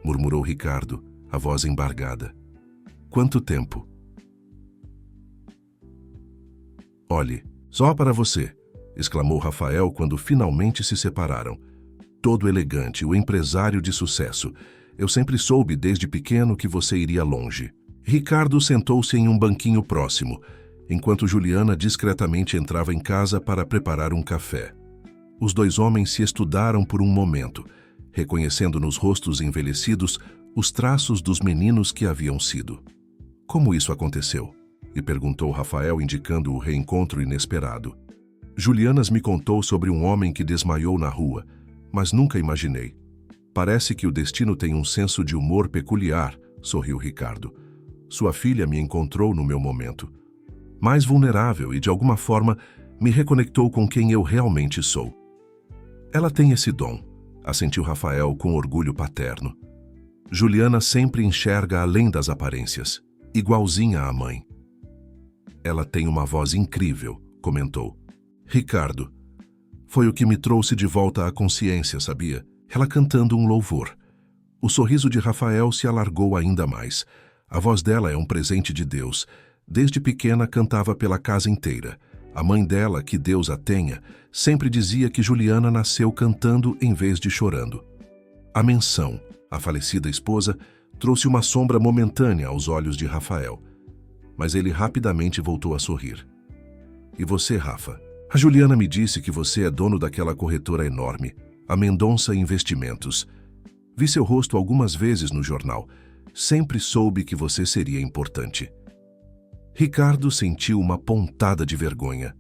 murmurou Ricardo, a voz embargada. "Quanto tempo?" "Olhe, só para você", exclamou Rafael quando finalmente se separaram. "Todo elegante, o empresário de sucesso. Eu sempre soube desde pequeno que você iria longe." Ricardo sentou-se em um banquinho próximo, enquanto Juliana discretamente entrava em casa para preparar um café. Os 2 homens se estudaram por um momento, reconhecendo nos rostos envelhecidos os traços dos meninos que haviam sido. "Como isso aconteceu?", e perguntou Rafael, indicando o reencontro inesperado. "Julianas me contou sobre um homem que desmaiou na rua, mas nunca imaginei. Parece que o destino tem um senso de humor peculiar", sorriu Ricardo. "Sua filha me encontrou no meu momento. Mais vulnerável e, de alguma forma, me reconectou com quem eu realmente sou." "Ela tem esse dom", assentiu Rafael com orgulho paterno. "Juliana sempre enxerga além das aparências, igualzinha à mãe." "Ela tem uma voz incrível", comentou. "Ricardo, foi o que me trouxe de volta à consciência, sabia? Ela cantando um louvor." O sorriso de Rafael se alargou ainda mais. A voz dela é um presente de Deus. Desde pequena cantava pela casa inteira. A mãe dela, que Deus a tenha, sempre dizia que Juliana nasceu cantando em vez de chorando. A menção, a falecida esposa, trouxe uma sombra momentânea aos olhos de Rafael. Mas ele rapidamente voltou a sorrir. "E você, Rafa? A Juliana me disse que você é dono daquela corretora enorme, a Mendonça Investimentos. Vi seu rosto algumas vezes no jornal. Sempre soube que você seria importante." Ricardo sentiu uma pontada de vergonha.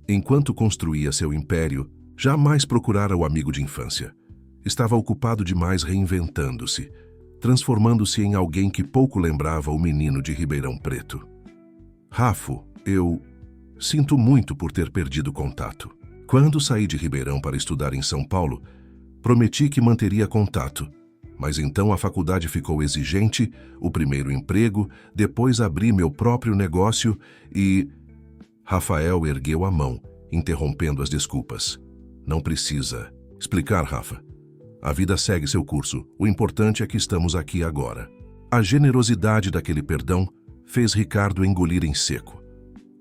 Enquanto construía seu império, jamais procurara o amigo de infância. Estava ocupado demais reinventando-se, transformando-se em alguém que pouco lembrava o menino de Ribeirão Preto. "Rafo, eu sinto muito por ter perdido contato. Quando saí de Ribeirão para estudar em São Paulo, prometi que manteria contato. Mas então a faculdade ficou exigente, o primeiro emprego, depois abri meu próprio negócio e..." Rafael ergueu a mão, interrompendo as desculpas. "Não precisa explicar, Rafa. A vida segue seu curso. O importante é que estamos aqui agora." A generosidade daquele perdão fez Ricardo engolir em seco.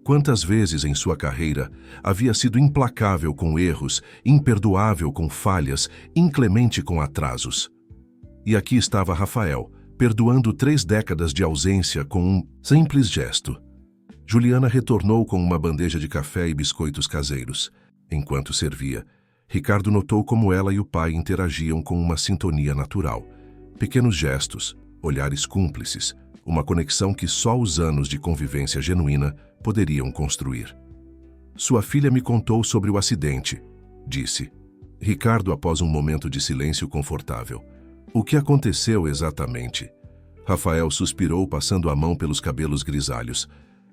Quantas vezes em sua carreira havia sido implacável com erros, imperdoável com falhas, inclemente com atrasos. E aqui estava Rafael, perdoando 3 décadas de ausência com um simples gesto. Juliana retornou com uma bandeja de café e biscoitos caseiros. Enquanto servia, Ricardo notou como ela e o pai interagiam com uma sintonia natural. Pequenos gestos, olhares cúmplices, uma conexão que só os anos de convivência genuína poderiam construir. "Sua filha me contou sobre o acidente", disse. Ricardo após um momento de silêncio confortável. O que aconteceu exatamente? Rafael suspirou passando a mão pelos cabelos grisalhos.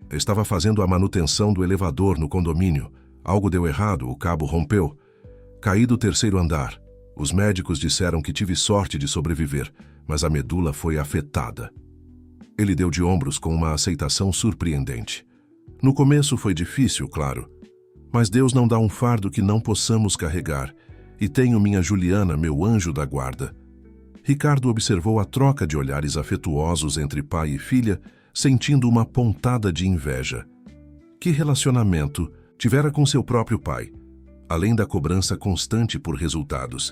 Estava fazendo a manutenção do elevador no condomínio. Algo deu errado, o cabo rompeu. Caí do 3º andar. Os médicos disseram que tive sorte de sobreviver, mas a medula foi afetada. Ele deu de ombros com uma aceitação surpreendente. No começo foi difícil, claro. Mas Deus não dá um fardo que não possamos carregar. E tenho minha Juliana, meu anjo da guarda. Ricardo observou a troca de olhares afetuosos entre pai e filha, sentindo uma pontada de inveja. Que relacionamento tivera com seu próprio pai, além da cobrança constante por resultados?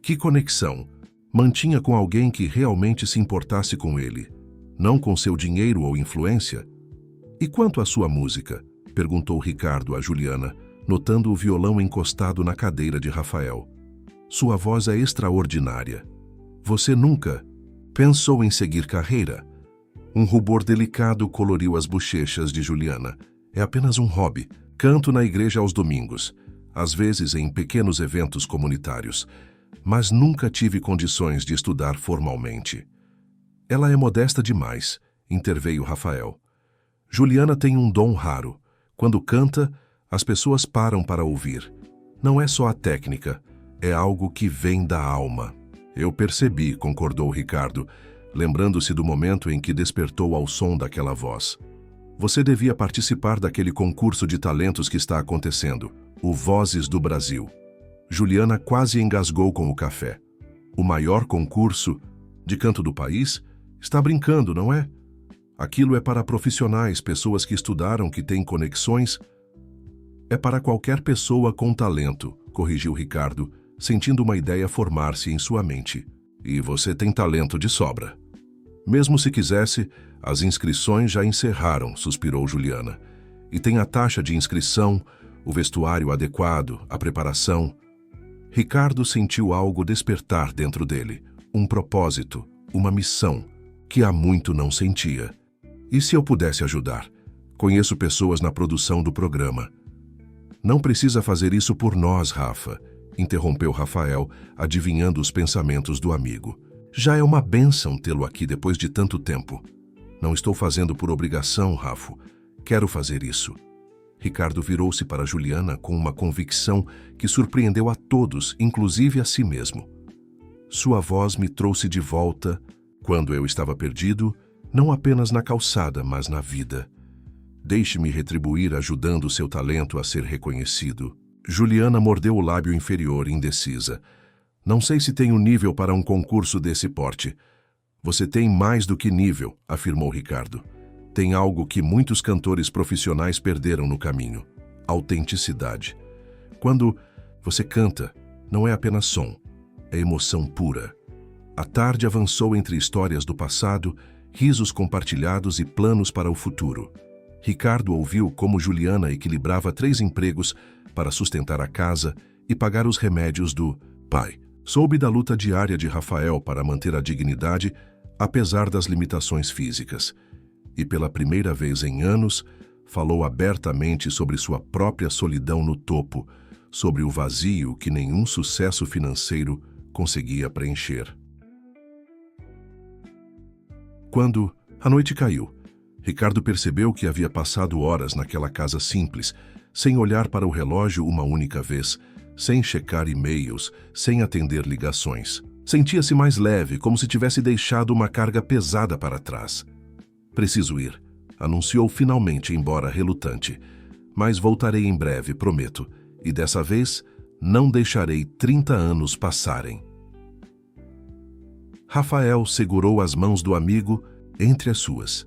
Que conexão mantinha com alguém que realmente se importasse com ele, não com seu dinheiro ou influência? E quanto à sua música? Perguntou Ricardo a Juliana, notando o violão encostado na cadeira de Rafael. Sua voz é extraordinária. Você nunca pensou em seguir carreira? Um rubor delicado coloriu as bochechas de Juliana. É apenas um hobby. Canto na igreja aos domingos, às vezes em pequenos eventos comunitários, mas nunca tive condições de estudar formalmente. Ela é modesta demais, interveio Rafael. Juliana tem um dom raro. Quando canta, as pessoas param para ouvir. Não é só a técnica, é algo que vem da alma. Eu percebi, concordou Ricardo, lembrando-se do momento em que despertou ao som daquela voz. Você devia participar daquele concurso de talentos que está acontecendo, o Vozes do Brasil. Juliana quase engasgou com o café. O maior concurso de canto do país? Está brincando, não é? Aquilo é para profissionais, pessoas que estudaram, que têm conexões. É para qualquer pessoa com talento, corrigiu Ricardo, sentindo uma ideia formar-se em sua mente. E você tem talento de sobra. Mesmo se quisesse, as inscrições já encerraram, suspirou Juliana. E tem a taxa de inscrição, o vestuário adequado, a preparação. Ricardo sentiu algo despertar dentro dele, um propósito, uma missão, que há muito não sentia. E se eu pudesse ajudar? Conheço pessoas na produção do programa. Não precisa fazer isso por nós, Rafa, interrompeu Rafael, adivinhando os pensamentos do amigo. Já é uma bênção tê-lo aqui depois de tanto tempo. Não estou fazendo por obrigação, Rafa. Quero fazer isso. Ricardo virou-se para Juliana com uma convicção que surpreendeu a todos, inclusive a si mesmo. Sua voz me trouxe de volta, quando eu estava perdido, não apenas na calçada, mas na vida. Deixe-me retribuir ajudando seu talento a ser reconhecido. Juliana mordeu o lábio inferior, indecisa. Não sei se tenho nível para um concurso desse porte. Você tem mais do que nível, afirmou Ricardo. Tem algo que muitos cantores profissionais perderam no caminho: autenticidade. Quando você canta, não é apenas som, é emoção pura. A tarde avançou entre histórias do passado, risos compartilhados e planos para o futuro. Ricardo ouviu como Juliana equilibrava 3 empregos para sustentar a casa e pagar os remédios do pai. Soube da luta diária de Rafael para manter a dignidade, apesar das limitações físicas. E pela primeira vez em anos, falou abertamente sobre sua própria solidão no topo, sobre o vazio que nenhum sucesso financeiro conseguia preencher. Quando a noite caiu, Ricardo percebeu que havia passado horas naquela casa simples, sem olhar para o relógio uma única vez, sem checar e-mails, sem atender ligações. Sentia-se mais leve, como se tivesse deixado uma carga pesada para trás. Preciso ir, anunciou finalmente, embora relutante. Mas voltarei em breve, prometo. E dessa vez, não deixarei 30 anos passarem. Rafael segurou as mãos do amigo entre as suas.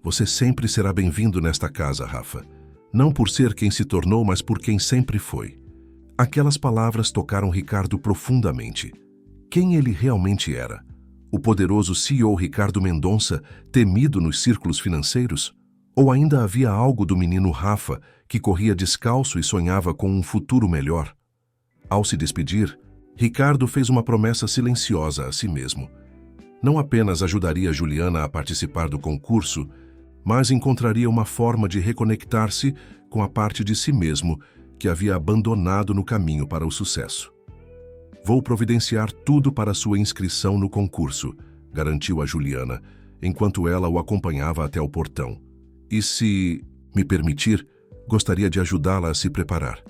Você sempre será bem-vindo nesta casa, Rafa. Não por ser quem se tornou, mas por quem sempre foi. Aquelas palavras tocaram Ricardo profundamente. Quem ele realmente era? O poderoso CEO Ricardo Mendonça, temido nos círculos financeiros? Ou ainda havia algo do menino Rafa, que corria descalço e sonhava com um futuro melhor? Ao se despedir, Ricardo fez uma promessa silenciosa a si mesmo. Não apenas ajudaria Juliana a participar do concurso, mas encontraria uma forma de reconectar-se com a parte de si mesmo que havia abandonado no caminho para o sucesso. Vou providenciar tudo para sua inscrição no concurso, garantiu a Juliana, enquanto ela o acompanhava até o portão. E se me permitir, gostaria de ajudá-la a se preparar.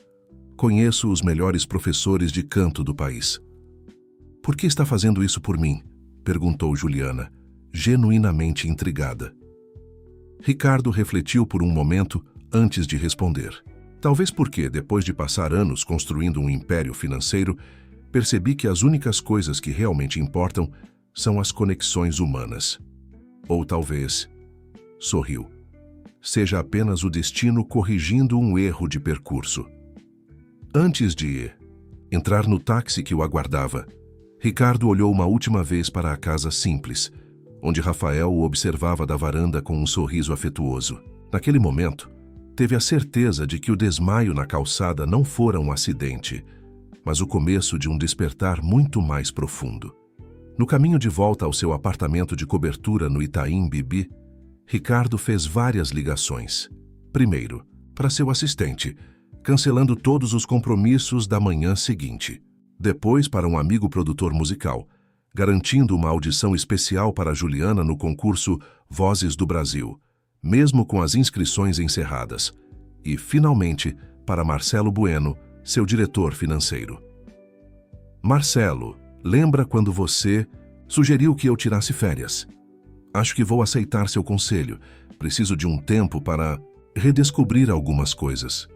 Conheço os melhores professores de canto do país. Por que está fazendo isso por mim? Perguntou Juliana, genuinamente intrigada. Ricardo refletiu por um momento antes de responder. Talvez porque, depois de passar anos construindo um império financeiro, percebi que as únicas coisas que realmente importam são as conexões humanas. Ou talvez, sorriu, seja apenas o destino corrigindo um erro de percurso. Antes de entrar no táxi que o aguardava, Ricardo olhou uma última vez para a casa simples, onde Rafael o observava da varanda com um sorriso afetuoso. Naquele momento, teve a certeza de que o desmaio na calçada não fora um acidente, mas o começo de um despertar muito mais profundo. No caminho de volta ao seu apartamento de cobertura no Itaim Bibi, Ricardo fez várias ligações. Primeiro, para seu assistente, cancelando todos os compromissos da manhã seguinte. Depois, para um amigo produtor musical, garantindo uma audição especial para Juliana no concurso Vozes do Brasil, mesmo com as inscrições encerradas. E, finalmente, para Marcelo Bueno, seu diretor financeiro. Marcelo, lembra quando você sugeriu que eu tirasse férias? Acho que vou aceitar seu conselho. Preciso de um tempo para redescobrir algumas coisas.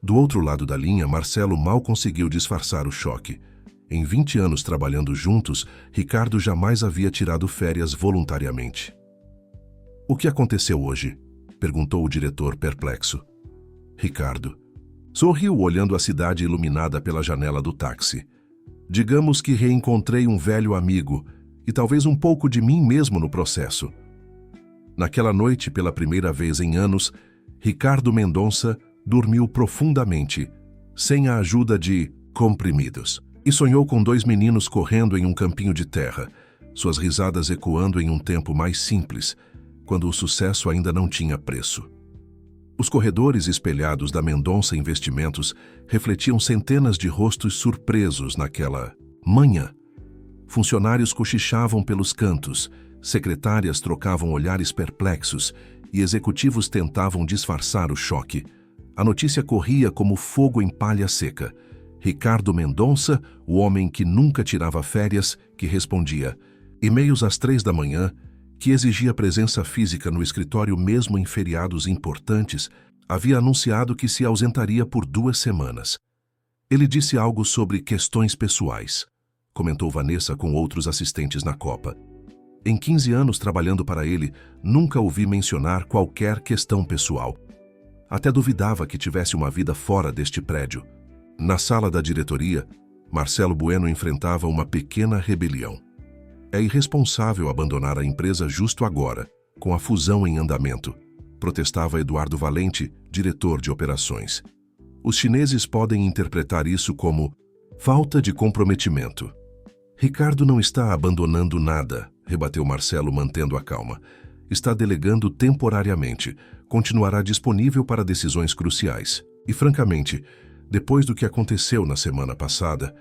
Do outro lado da linha, Marcelo mal conseguiu disfarçar o choque. Em 20 anos trabalhando juntos, Ricardo jamais havia tirado férias voluntariamente. O que aconteceu hoje? Perguntou o diretor perplexo. Ricardo sorriu olhando a cidade iluminada pela janela do táxi. Digamos que reencontrei um velho amigo e talvez um pouco de mim mesmo no processo. Naquela noite, pela primeira vez em anos, Ricardo Mendonça dormiu profundamente, sem a ajuda de comprimidos, e sonhou com 2 meninos correndo em um campinho de terra, suas risadas ecoando em um tempo mais simples, quando o sucesso ainda não tinha preço. Os corredores espelhados da Mendonça Investimentos refletiam centenas de rostos surpresos naquela manhã. Funcionários cochichavam pelos cantos, secretárias trocavam olhares perplexos e executivos tentavam disfarçar o choque. A notícia corria como fogo em palha seca. Ricardo Mendonça, o homem que nunca tirava férias, que respondia e-mails às 3 da manhã, que exigia presença física no escritório mesmo em feriados importantes, havia anunciado que se ausentaria por 2 semanas. Ele disse algo sobre questões pessoais, comentou Vanessa com outros assistentes na Copa. Em 15 anos trabalhando para ele, nunca ouvi mencionar qualquer questão pessoal. Até duvidava que tivesse uma vida fora deste prédio. Na sala da diretoria, Marcelo Bueno enfrentava uma pequena rebelião. É irresponsável abandonar a empresa justo agora, com a fusão em andamento, protestava Eduardo Valente, diretor de operações. Os chineses podem interpretar isso como falta de comprometimento. Ricardo não está abandonando nada, rebateu Marcelo mantendo a calma. Está delegando temporariamente, continuará disponível para decisões cruciais. E, francamente, depois do que aconteceu na semana passada,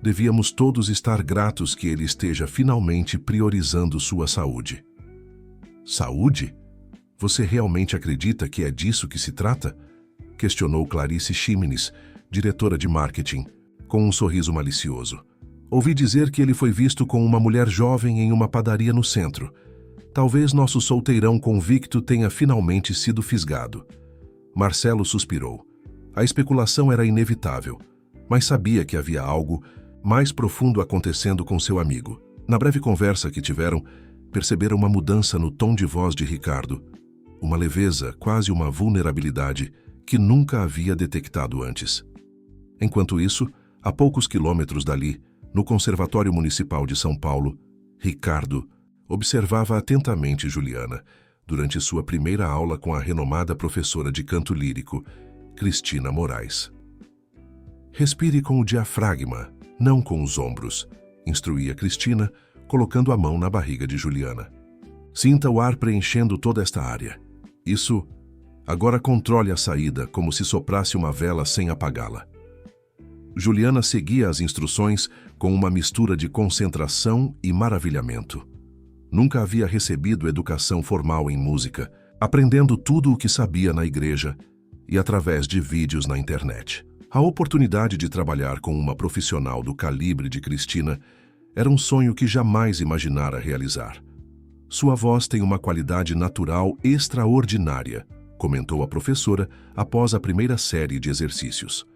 devíamos todos estar gratos que ele esteja finalmente priorizando sua saúde. Saúde? Você realmente acredita que é disso que se trata? Questionou Clarice Ximenes, diretora de marketing, com um sorriso malicioso. Ouvi dizer que ele foi visto com uma mulher jovem em uma padaria no centro. Talvez nosso solteirão convicto tenha finalmente sido fisgado. Marcelo suspirou. A especulação era inevitável, mas sabia que havia algo mais profundo acontecendo com seu amigo. Na breve conversa que tiveram, perceberam uma mudança no tom de voz de Ricardo, uma leveza, quase uma vulnerabilidade, que nunca havia detectado antes. Enquanto isso, a poucos quilômetros dali, no Conservatório Municipal de São Paulo, Ricardo observava atentamente Juliana durante sua primeira aula com a renomada professora de canto lírico, Cristina Moraes. Respire com o diafragma, não com os ombros, instruía Cristina, colocando a mão na barriga de Juliana. Sinta o ar preenchendo toda esta área. Isso, agora controle a saída como se soprasse uma vela sem apagá-la. Juliana seguia as instruções com uma mistura de concentração e maravilhamento. Nunca havia recebido educação formal em música, aprendendo tudo o que sabia na igreja e através de vídeos na internet. A oportunidade de trabalhar com uma profissional do calibre de Cristina era um sonho que jamais imaginara realizar. Sua voz tem uma qualidade natural extraordinária, comentou a professora após a primeira série de exercícios.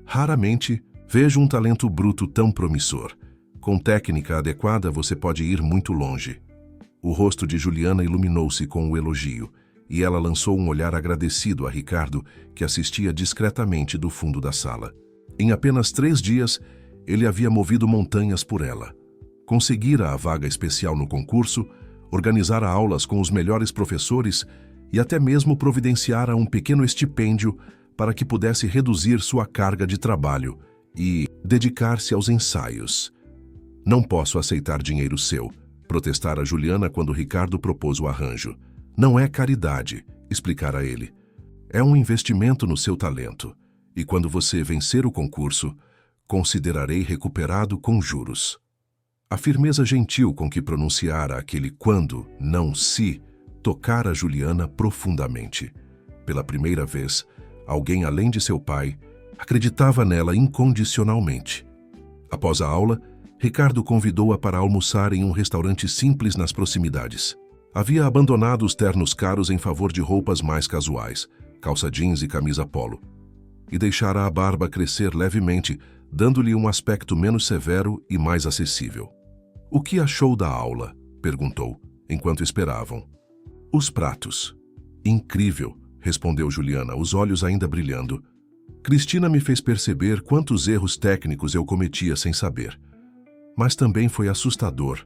Raramente vejo um talento bruto tão promissor. Com técnica adequada, você pode ir muito longe. O rosto de Juliana iluminou-se com o elogio, e ela lançou um olhar agradecido a Ricardo, que assistia discretamente do fundo da sala. Em apenas 3 dias, ele havia movido montanhas por ela. Conseguira a vaga especial no concurso, organizara aulas com os melhores professores e até mesmo providenciara um pequeno estipêndio para que pudesse reduzir sua carga de trabalho e dedicar-se aos ensaios. Não posso aceitar dinheiro seu, protestara Juliana quando Ricardo propôs o arranjo. Não é caridade, explicara ele. É um investimento no seu talento, e quando você vencer o concurso, considerarei recuperado com juros. A firmeza gentil com que pronunciara aquele quando, não se, tocara Juliana profundamente. Pela primeira vez, alguém além de seu pai acreditava nela incondicionalmente. Após a aula, Ricardo convidou-a para almoçar em um restaurante simples nas proximidades. Havia abandonado os ternos caros em favor de roupas mais casuais, calça jeans e camisa polo, e deixara a barba crescer levemente, dando-lhe um aspecto menos severo e mais acessível. "O que achou da aula?" perguntou, enquanto esperavam. "Os pratos." "Incrível", respondeu Juliana, os olhos ainda brilhando. "Cristina me fez perceber quantos erros técnicos eu cometia sem saber. Mas também foi assustador.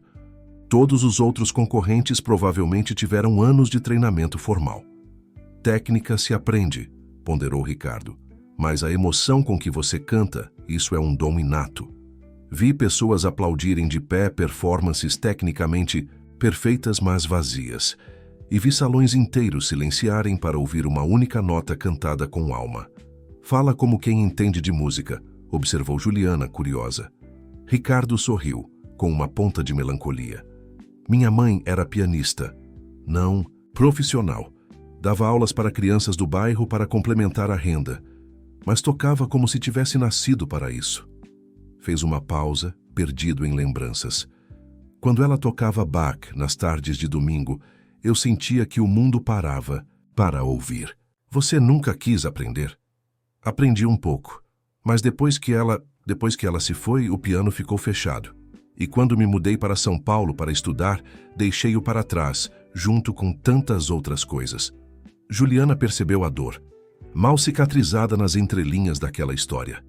Todos os outros concorrentes provavelmente tiveram anos de treinamento formal." "Técnica se aprende", ponderou Ricardo. "Mas a emoção com que você canta, isso é um dom inato. Vi pessoas aplaudirem de pé performances tecnicamente perfeitas, mas vazias. E vi salões inteiros silenciarem para ouvir uma única nota cantada com alma." "Fala como quem entende de música", observou Juliana, curiosa. Ricardo sorriu, com uma ponta de melancolia. "Minha mãe era pianista. Não profissional. Dava aulas para crianças do bairro para complementar a renda, mas tocava como se tivesse nascido para isso." Fez uma pausa, perdido em lembranças. "Quando ela tocava Bach nas tardes de domingo, eu sentia que o mundo parava para ouvir." "Você nunca quis aprender?" "Aprendi um pouco, mas depois que ela se foi, o piano ficou fechado. E quando me mudei para São Paulo para estudar, deixei-o para trás, junto com tantas outras coisas." Juliana percebeu a dor, mal cicatrizada nas entrelinhas daquela história.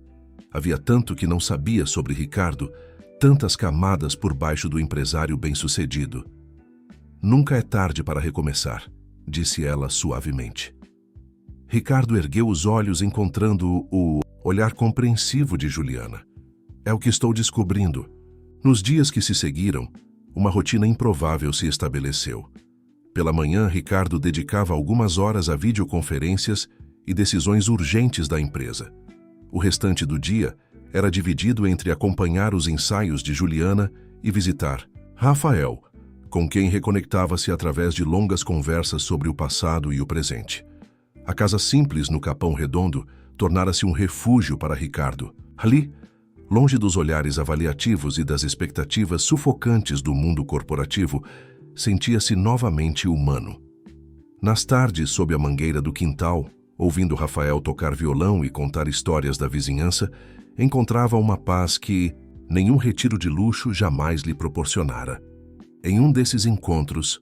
Havia tanto que não sabia sobre Ricardo, tantas camadas por baixo do empresário bem-sucedido. "Nunca é tarde para recomeçar", disse ela suavemente. Ricardo ergueu os olhos encontrando o olhar compreensivo de Juliana. "É o que estou descobrindo." Nos dias que se seguiram, uma rotina improvável se estabeleceu. Pela manhã, Ricardo dedicava algumas horas a videoconferências e decisões urgentes da empresa. O restante do dia era dividido entre acompanhar os ensaios de Juliana e visitar Rafael, com quem reconectava-se através de longas conversas sobre o passado e o presente. A casa simples no Capão Redondo tornara-se um refúgio para Ricardo. Ali, longe dos olhares avaliativos e das expectativas sufocantes do mundo corporativo, sentia-se novamente humano. Nas tardes, sob a mangueira do quintal, ouvindo Rafael tocar violão e contar histórias da vizinhança, encontrava uma paz que nenhum retiro de luxo jamais lhe proporcionara. Em um desses encontros,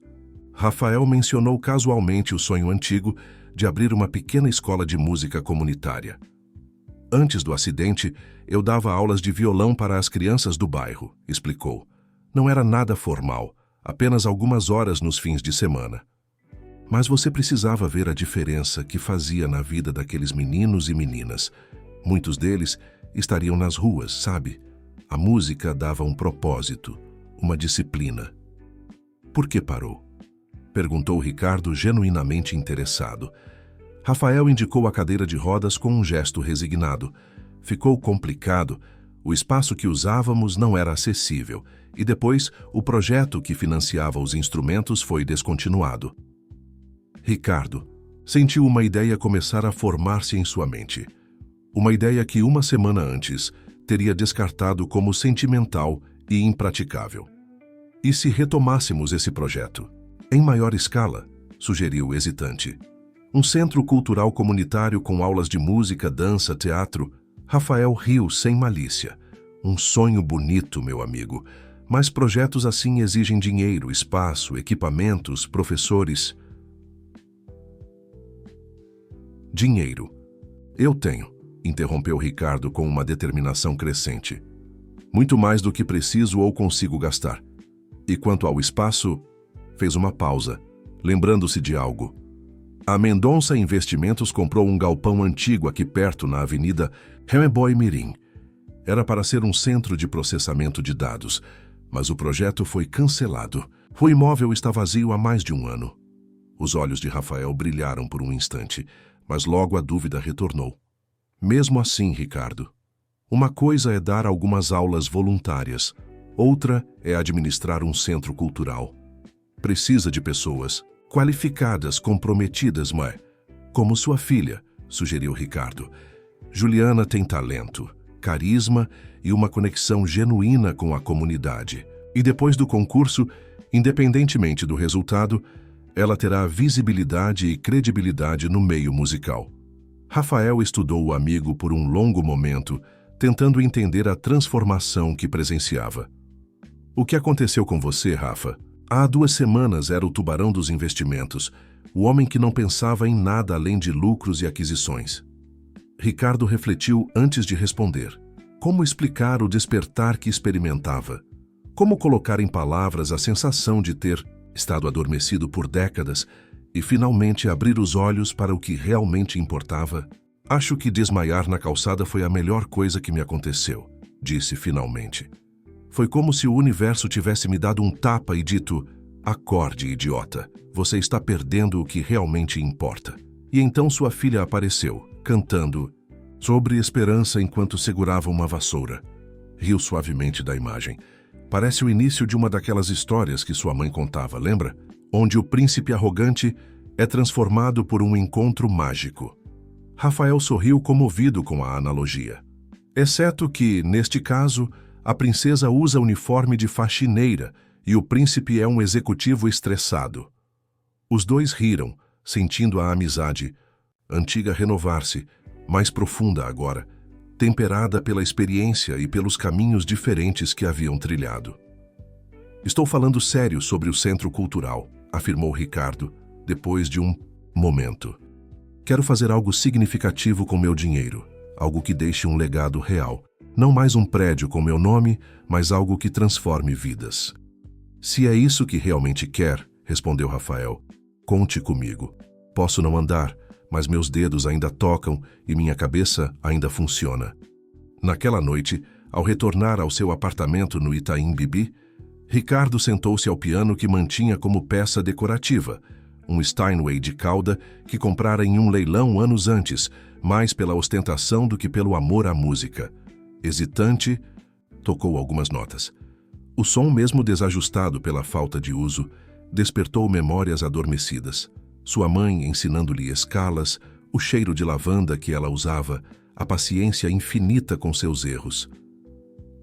Rafael mencionou casualmente o sonho antigo de abrir uma pequena escola de música comunitária. "Antes do acidente, eu dava aulas de violão para as crianças do bairro", explicou. "Não era nada formal, apenas algumas horas nos fins de semana. Mas você precisava ver a diferença que fazia na vida daqueles meninos e meninas. Muitos deles estariam nas ruas, sabe? A música dava um propósito, uma disciplina." "Por que parou?" perguntou Ricardo, genuinamente interessado. Rafael indicou a cadeira de rodas com um gesto resignado. Ficou complicado. O espaço que usávamos não era acessível, e depois o projeto que financiava os instrumentos foi descontinuado. Ricardo sentiu uma ideia começar a formar-se em sua mente. Uma ideia que uma semana antes teria descartado como sentimental e impraticável. E se retomássemos esse projeto? Em maior escala, sugeriu hesitante. Um centro cultural comunitário com aulas de música, dança, teatro. Rafael riu sem malícia. Um sonho bonito, meu amigo. Mas projetos assim exigem dinheiro, espaço, equipamentos, professores. Dinheiro. Eu tenho, interrompeu Ricardo com uma determinação crescente. Muito mais do que preciso ou consigo gastar. E quanto ao espaço, fez uma pausa, lembrando-se de algo. A Mendonça Investimentos comprou um galpão antigo aqui perto na Avenida Hemeboy Mirim. Era para ser um centro de processamento de dados, mas o projeto foi cancelado. O imóvel está vazio há mais de um ano. Os olhos de Rafael brilharam por um instante, mas logo a dúvida retornou. Mesmo assim, Ricardo, uma coisa é dar algumas aulas voluntárias, outra é administrar um centro cultural. Precisa de pessoas qualificadas, comprometidas, mas como sua filha, sugeriu Ricardo. Juliana tem talento, carisma e uma conexão genuína com a comunidade. E depois do concurso, independentemente do resultado, ela terá visibilidade e credibilidade no meio musical. Rafael estudou o amigo por um longo momento, tentando entender a transformação que presenciava. O que aconteceu com você, Rafa? Há 2 semanas era o tubarão dos investimentos, o homem que não pensava em nada além de lucros e aquisições. Ricardo refletiu antes de responder. Como explicar o despertar que experimentava? Como colocar em palavras a sensação de ter estado adormecido por décadas e finalmente abrir os olhos para o que realmente importava? Acho que desmaiar na calçada foi a melhor coisa que me aconteceu, disse finalmente. Foi como se o universo tivesse me dado um tapa e dito: acorde, idiota, você está perdendo o que realmente importa. E então sua filha apareceu, cantando sobre esperança enquanto segurava uma vassoura. Riu suavemente da imagem. Parece o início de uma daquelas histórias que sua mãe contava, lembra? Onde o príncipe arrogante é transformado por um encontro mágico. Rafael sorriu comovido com a analogia. Exceto que, neste caso, a princesa usa uniforme de faxineira e o príncipe é um executivo estressado. Os dois riram, sentindo a amizade, antiga renovar-se, mais profunda agora, temperada pela experiência e pelos caminhos diferentes que haviam trilhado. Estou falando sério sobre o centro cultural, afirmou Ricardo, depois de um momento. Quero fazer algo significativo com meu dinheiro, algo que deixe um legado real. Não mais um prédio com meu nome, mas algo que transforme vidas. Se é isso que realmente quer, respondeu Rafael, conte comigo. Posso não andar, mas meus dedos ainda tocam e minha cabeça ainda funciona. Naquela noite, ao retornar ao seu apartamento no Itaim Bibi, Ricardo sentou-se ao piano que mantinha como peça decorativa, um Steinway de cauda que comprara em um leilão anos antes, mais pela ostentação do que pelo amor à música. Hesitante, tocou algumas notas. O som, mesmo desajustado pela falta de uso, despertou memórias adormecidas. Sua mãe ensinando-lhe escalas, o cheiro de lavanda que ela usava, a paciência infinita com seus erros.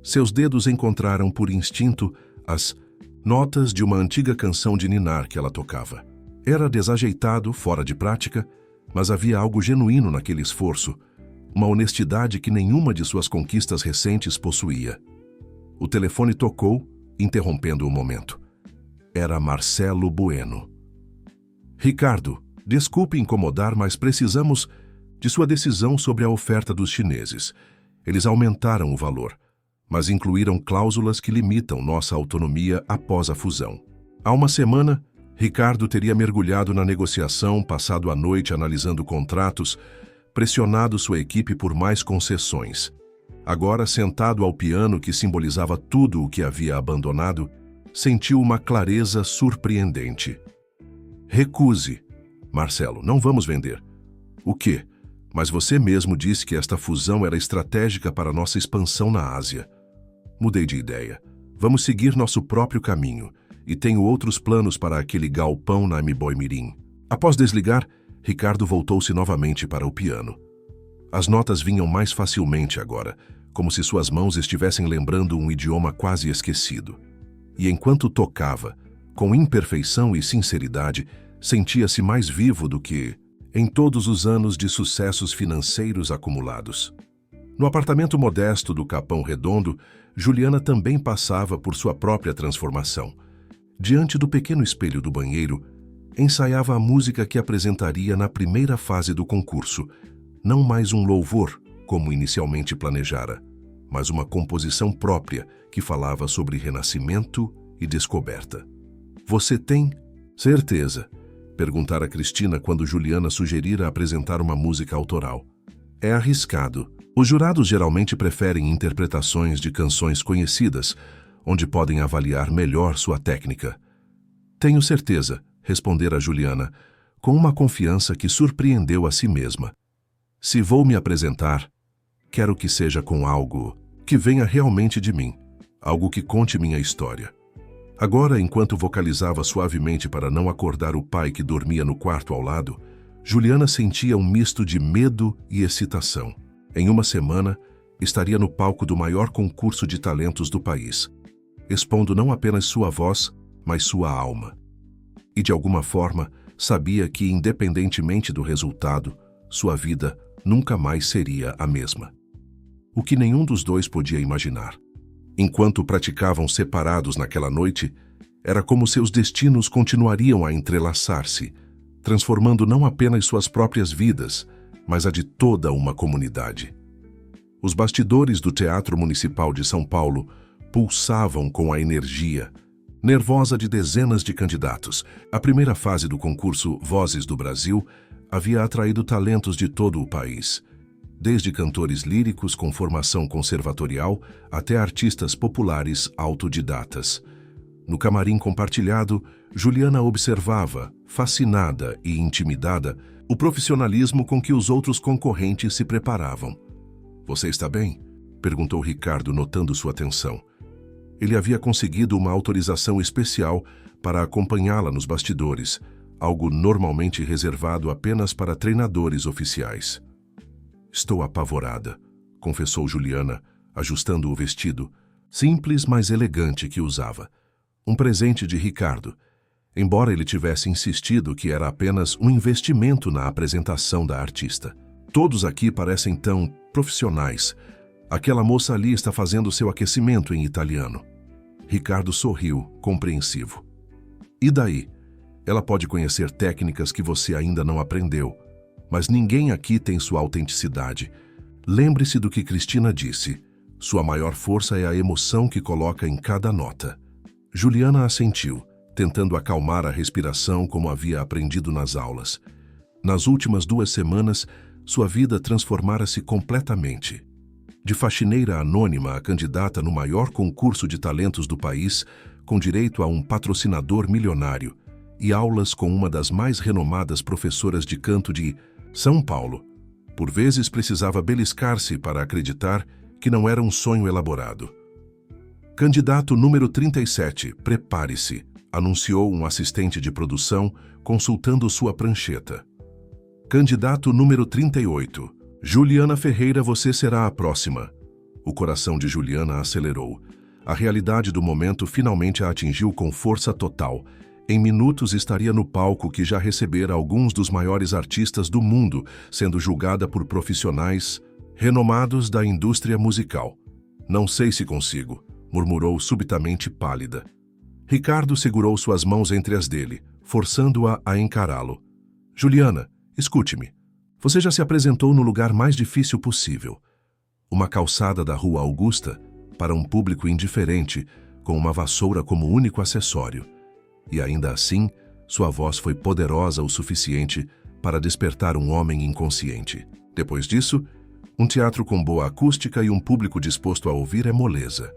Seus dedos encontraram por instinto as notas de uma antiga canção de ninar que ela tocava. Era desajeitado, fora de prática, mas havia algo genuíno naquele esforço, uma honestidade que nenhuma de suas conquistas recentes possuía. O telefone tocou, interrompendo o momento. Era Marcelo Bueno. Ricardo, desculpe incomodar, mas precisamos de sua decisão sobre a oferta dos chineses. Eles aumentaram o valor, mas incluíram cláusulas que limitam nossa autonomia após a fusão. Há uma semana, Ricardo teria mergulhado na negociação, passado a noite analisando contratos, pressionado sua equipe por mais concessões. Agora, sentado ao piano que simbolizava tudo o que havia abandonado, sentiu uma clareza surpreendente. Recuse. Marcelo, não vamos vender. O quê? Mas você mesmo disse que esta fusão era estratégica para nossa expansão na Ásia. Mudei de ideia. Vamos seguir nosso próprio caminho. E tenho outros planos para aquele galpão na M-Boy Mirim. Após desligar, Ricardo voltou-se novamente para o piano. As notas vinham mais facilmente agora, como se suas mãos estivessem lembrando um idioma quase esquecido. E enquanto tocava, com imperfeição e sinceridade, sentia-se mais vivo do que em todos os anos de sucessos financeiros acumulados. No apartamento modesto do Capão Redondo, Juliana também passava por sua própria transformação. Diante do pequeno espelho do banheiro, ensaiava a música que apresentaria na primeira fase do concurso, não mais um louvor, como inicialmente planejara, mas uma composição própria que falava sobre renascimento e descoberta. Você tem certeza? Perguntara Cristina quando Juliana sugerira apresentar uma música autoral. É arriscado. Os jurados geralmente preferem interpretações de canções conhecidas, onde podem avaliar melhor sua técnica. Tenho certeza, respondera Juliana, com uma confiança que surpreendeu a si mesma. Se vou me apresentar, quero que seja com algo que venha realmente de mim, algo que conte minha história. Agora, enquanto vocalizava suavemente para não acordar o pai que dormia no quarto ao lado, Juliana sentia um misto de medo e excitação. Em uma semana, estaria no palco do maior concurso de talentos do país, expondo não apenas sua voz, mas sua alma. E de alguma forma, sabia que, independentemente do resultado, sua vida nunca mais seria a mesma. O que nenhum dos dois podia imaginar. Enquanto praticavam separados naquela noite, era como seus destinos continuariam a entrelaçar-se, transformando não apenas suas próprias vidas, mas a de toda uma comunidade. Os bastidores do Teatro Municipal de São Paulo pulsavam com a energia nervosa de dezenas de candidatos. A primeira fase do concurso Vozes do Brasil havia atraído talentos de todo o país, desde cantores líricos com formação conservatorial até artistas populares autodidatas. No camarim compartilhado, Juliana observava, fascinada e intimidada, o profissionalismo com que os outros concorrentes se preparavam. "Você está bem?" perguntou Ricardo, notando sua tensão. Ele havia conseguido uma autorização especial para acompanhá-la nos bastidores, algo normalmente reservado apenas para treinadores oficiais. "Estou apavorada", confessou Juliana, ajustando o vestido, simples mas elegante que usava. Um presente de Ricardo, embora ele tivesse insistido que era apenas um investimento na apresentação da artista. "Todos aqui parecem tão profissionais. Aquela moça ali está fazendo seu aquecimento em italiano." Ricardo sorriu, compreensivo. "E daí? Ela pode conhecer técnicas que você ainda não aprendeu, mas ninguém aqui tem sua autenticidade. Lembre-se do que Cristina disse. Sua maior força é a emoção que coloca em cada nota." Juliana assentiu, tentando acalmar a respiração como havia aprendido nas aulas. Nas últimas 2 semanas, sua vida transformara-se completamente. De faxineira anônima a candidata no maior concurso de talentos do país, com direito a um patrocinador milionário e aulas com uma das mais renomadas professoras de canto de São Paulo. Por vezes precisava beliscar-se para acreditar que não era um sonho elaborado. "Candidato número 37, prepare-se", anunciou um assistente de produção, consultando sua prancheta. "Candidato número 38, Juliana Ferreira, você será a próxima." O coração de Juliana acelerou. A realidade do momento finalmente a atingiu com força total. Em minutos estaria no palco que já recebera alguns dos maiores artistas do mundo, sendo julgada por profissionais renomados da indústria musical. "Não sei se consigo", murmurou subitamente pálida. Ricardo segurou suas mãos entre as dele, forçando-a a encará-lo. "Juliana, escute-me. Você já se apresentou no lugar mais difícil possível. Uma calçada da Rua Augusta, para um público indiferente, com uma vassoura como único acessório. E ainda assim, sua voz foi poderosa o suficiente para despertar um homem inconsciente. Depois disso, um teatro com boa acústica e um público disposto a ouvir é moleza."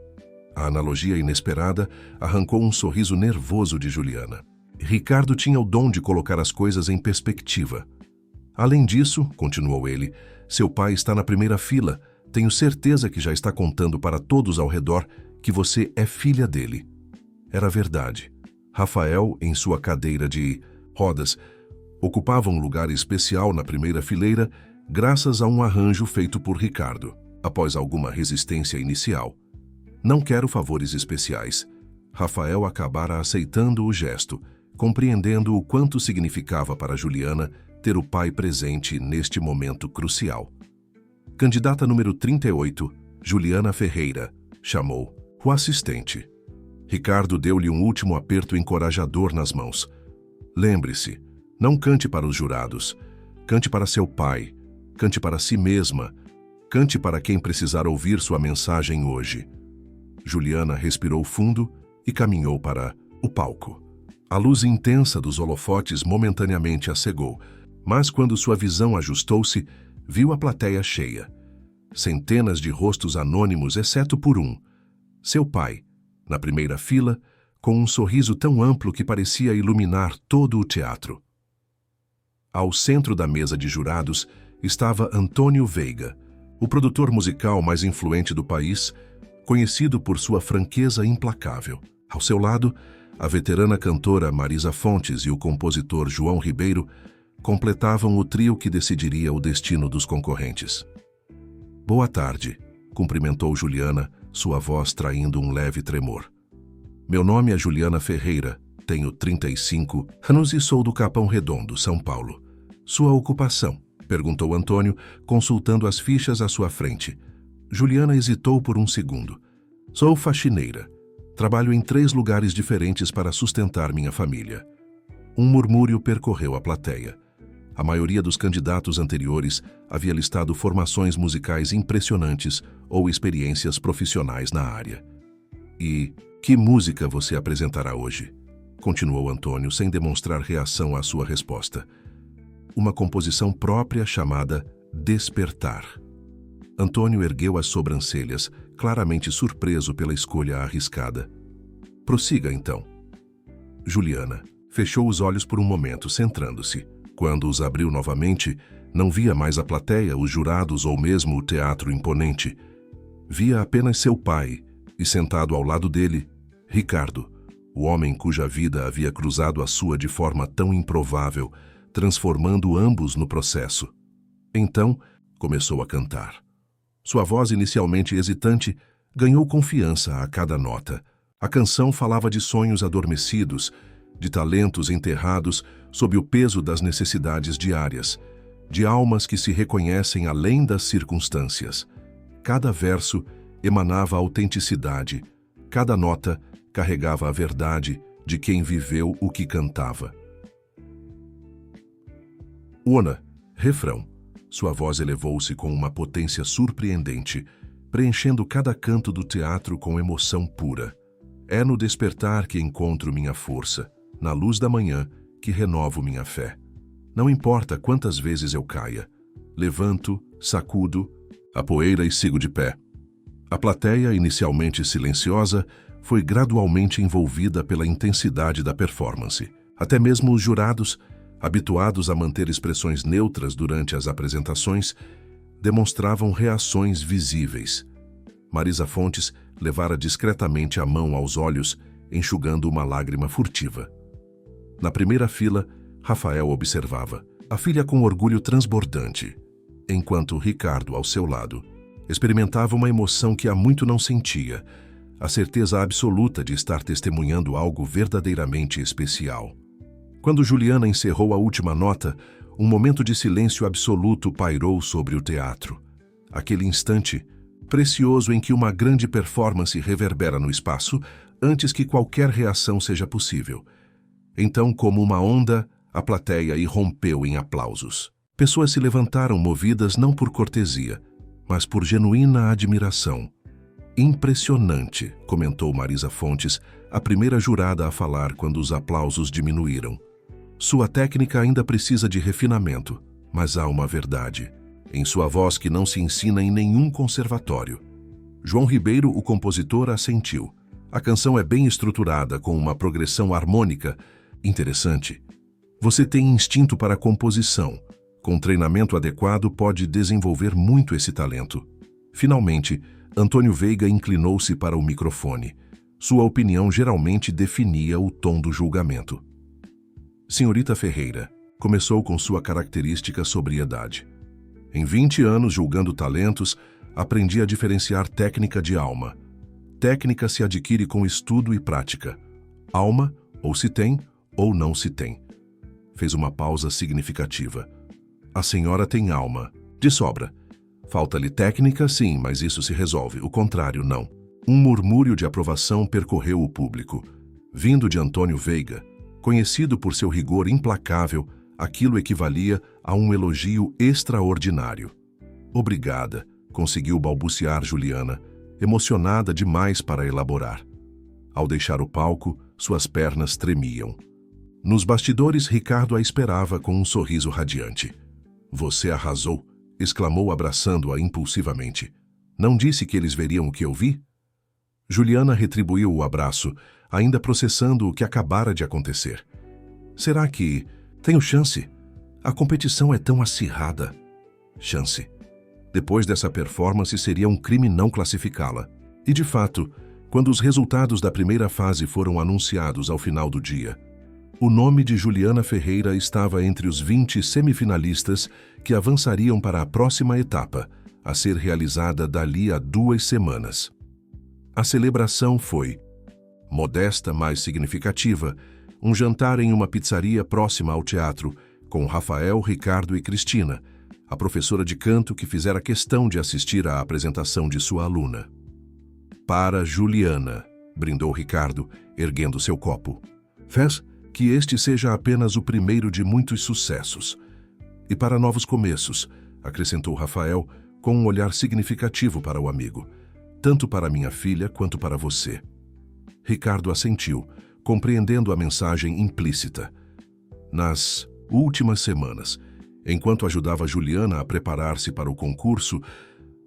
A analogia inesperada arrancou um sorriso nervoso de Juliana. Ricardo tinha o dom de colocar as coisas em perspectiva. Além disso, continuou ele, seu pai está na primeira fila. Tenho certeza que já está contando para todos ao redor que você é filha dele. Era verdade. Rafael, em sua cadeira de rodas, ocupava um lugar especial na primeira fileira graças a um arranjo feito por Ricardo, após alguma resistência inicial. Não quero favores especiais. Rafael acabara aceitando o gesto, compreendendo o quanto significava para Juliana ter o pai presente neste momento crucial. Candidata número 38, Juliana Ferreira, chamou o assistente. Ricardo deu-lhe um último aperto encorajador nas mãos. Lembre-se, não cante para os jurados. Cante para seu pai. Cante para si mesma. Cante para quem precisar ouvir sua mensagem hoje. Juliana respirou fundo e caminhou para o palco. A luz intensa dos holofotes momentaneamente a cegou, mas quando sua visão ajustou-se, viu a plateia cheia. Centenas de rostos anônimos, exceto por um. Seu pai, na primeira fila, com um sorriso tão amplo que parecia iluminar todo o teatro. Ao centro da mesa de jurados estava Antônio Veiga, o produtor musical mais influente do país, conhecido por sua franqueza implacável. Ao seu lado, a veterana cantora Marisa Fontes e o compositor João Ribeiro completavam o trio que decidiria o destino dos concorrentes. Boa tarde, cumprimentou Juliana, sua voz traindo um leve tremor. Meu nome é Juliana Ferreira, tenho 35 anos e sou do Capão Redondo, São Paulo. Sua ocupação? Perguntou Antônio, consultando as fichas à sua frente. Juliana hesitou por um segundo. Sou faxineira. Trabalho em 3 lugares diferentes para sustentar minha família. Um murmúrio percorreu a plateia. A maioria dos candidatos anteriores havia listado formações musicais impressionantes ou experiências profissionais na área. E que música você apresentará hoje? Continuou Antônio, sem demonstrar reação à sua resposta. Uma composição própria chamada Despertar. Antônio ergueu as sobrancelhas, claramente surpreso pela escolha arriscada. Prossiga, então. Juliana fechou os olhos por um momento, centrando-se. Quando os abriu novamente, não via mais a plateia, os jurados ou mesmo o teatro imponente. Via apenas seu pai e, sentado ao lado dele, Ricardo, o homem cuja vida havia cruzado a sua de forma tão improvável, transformando ambos no processo. Então, começou a cantar. Sua voz, inicialmente hesitante, ganhou confiança a cada nota. A canção falava de sonhos adormecidos, de talentos enterrados sob o peso das necessidades diárias, de almas que se reconhecem além das circunstâncias. Cada verso emanava autenticidade, cada nota carregava a verdade de quem viveu o que cantava. Ona, refrão. Sua voz elevou-se com uma potência surpreendente, preenchendo cada canto do teatro com emoção pura. É no despertar que encontro minha força, na luz da manhã que renovo minha fé. Não importa quantas vezes eu caia, levanto, sacudo a poeira e sigo de pé. A plateia, inicialmente silenciosa, foi gradualmente envolvida pela intensidade da performance. Até mesmo os jurados, habituados a manter expressões neutras durante as apresentações, demonstravam reações visíveis. Marisa Fontes levara discretamente a mão aos olhos, enxugando uma lágrima furtiva. Na primeira fila, Rafael observava, a filha com orgulho transbordante, enquanto Ricardo, ao seu lado, experimentava uma emoção que há muito não sentia, a certeza absoluta de estar testemunhando algo verdadeiramente especial. Quando Juliana encerrou a última nota, um momento de silêncio absoluto pairou sobre o teatro. Aquele instante precioso em que uma grande performance reverbera no espaço antes que qualquer reação seja possível. Então, como uma onda, a plateia irrompeu em aplausos. Pessoas se levantaram movidas não por cortesia, mas por genuína admiração. Impressionante, comentou Marisa Fontes, a primeira jurada a falar quando os aplausos diminuíram. Sua técnica ainda precisa de refinamento, mas há uma verdade em sua voz que não se ensina em nenhum conservatório. João Ribeiro, o compositor, assentiu. A canção é bem estruturada, com uma progressão harmônica interessante. Você tem instinto para a composição, Com treinamento adequado, pode desenvolver muito esse talento. Finalmente, Antônio Veiga inclinou-se para o microfone. Sua opinião geralmente definia o tom do julgamento. Senhorita Ferreira, começou com sua característica sobriedade. Em 20 anos julgando talentos, aprendi a diferenciar técnica de alma. Técnica se adquire com estudo e prática. Alma, ou se tem, ou não se tem. Fez uma pausa significativa. A senhora tem alma, de sobra. Falta-lhe técnica, sim, mas isso se resolve. O contrário, não. Um murmúrio de aprovação percorreu o público. Vindo de Antônio Veiga, conhecido por seu rigor implacável, aquilo equivalia a um elogio extraordinário. Obrigada, conseguiu balbuciar Juliana, emocionada demais para elaborar. Ao deixar o palco, suas pernas tremiam. Nos bastidores, Ricardo a esperava com um sorriso radiante. Você arrasou, exclamou abraçando-a impulsivamente. Não disse que eles veriam o que eu vi? Juliana retribuiu o abraço, ainda processando o que acabara de acontecer. Será que tenho chance? A competição é tão acirrada. Chance. Depois dessa performance, seria um crime não classificá-la. E, de fato, quando os resultados da primeira fase foram anunciados ao final do dia, o nome de Juliana Ferreira estava entre os 20 semifinalistas que avançariam para a próxima etapa, a ser realizada dali a 2 semanas. A celebração foi modesta, mas significativa, um jantar em uma pizzaria próxima ao teatro, com Rafael, Ricardo e Cristina, a professora de canto que fizera questão de assistir à apresentação de sua aluna. Para Juliana, brindou Ricardo, erguendo seu copo. Fez que este seja apenas o primeiro de muitos sucessos. E para novos começos, acrescentou Rafael, com um olhar significativo para o amigo, tanto para minha filha quanto para você. Ricardo assentiu, compreendendo a mensagem implícita. Nas últimas semanas, enquanto ajudava Juliana a preparar-se para o concurso,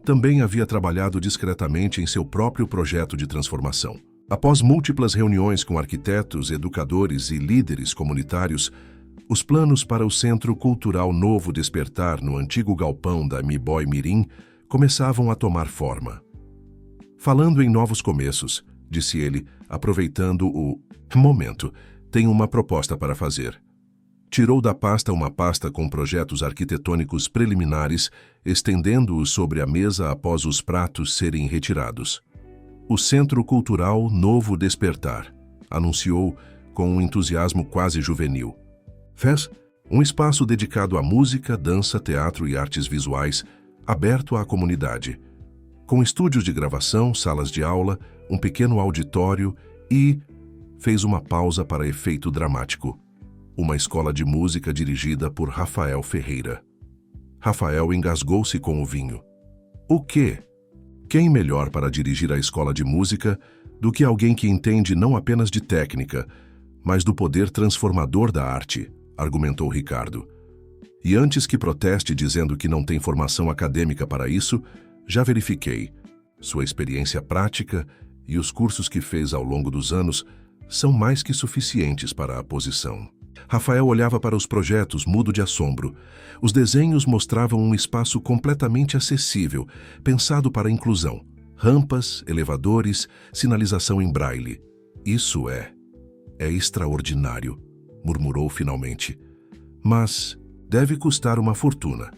também havia trabalhado discretamente em seu próprio projeto de transformação. Após múltiplas reuniões com arquitetos, educadores e líderes comunitários, os planos para o Centro Cultural Novo Despertar no antigo galpão da Mi-Boy Mirim começavam a tomar forma. Falando em novos começos, disse ele, aproveitando o momento, tenho uma proposta para fazer. Tirou da pasta uma pasta com projetos arquitetônicos preliminares, estendendo-os sobre a mesa após os pratos serem retirados. O Centro Cultural Novo Despertar, anunciou com um entusiasmo quase juvenil. Fez um espaço dedicado à música, dança, teatro e artes visuais, aberto à comunidade, com estúdios de gravação, salas de aula, um pequeno auditório e fez uma pausa para efeito dramático. Uma escola de música dirigida por Rafael Ferreira. Rafael engasgou-se com o vinho. O quê? Quem melhor para dirigir a escola de música do que alguém que entende não apenas de técnica, mas do poder transformador da arte, argumentou Ricardo. E antes que proteste dizendo que não tem formação acadêmica para isso, já verifiquei. Sua experiência prática e os cursos que fez ao longo dos anos são mais que suficientes para a posição. Rafael olhava para os projetos mudo de assombro. Os desenhos mostravam um espaço completamente acessível, pensado para a inclusão. Rampas, elevadores, sinalização em braille. Isso é extraordinário, murmurou finalmente. Mas deve custar uma fortuna,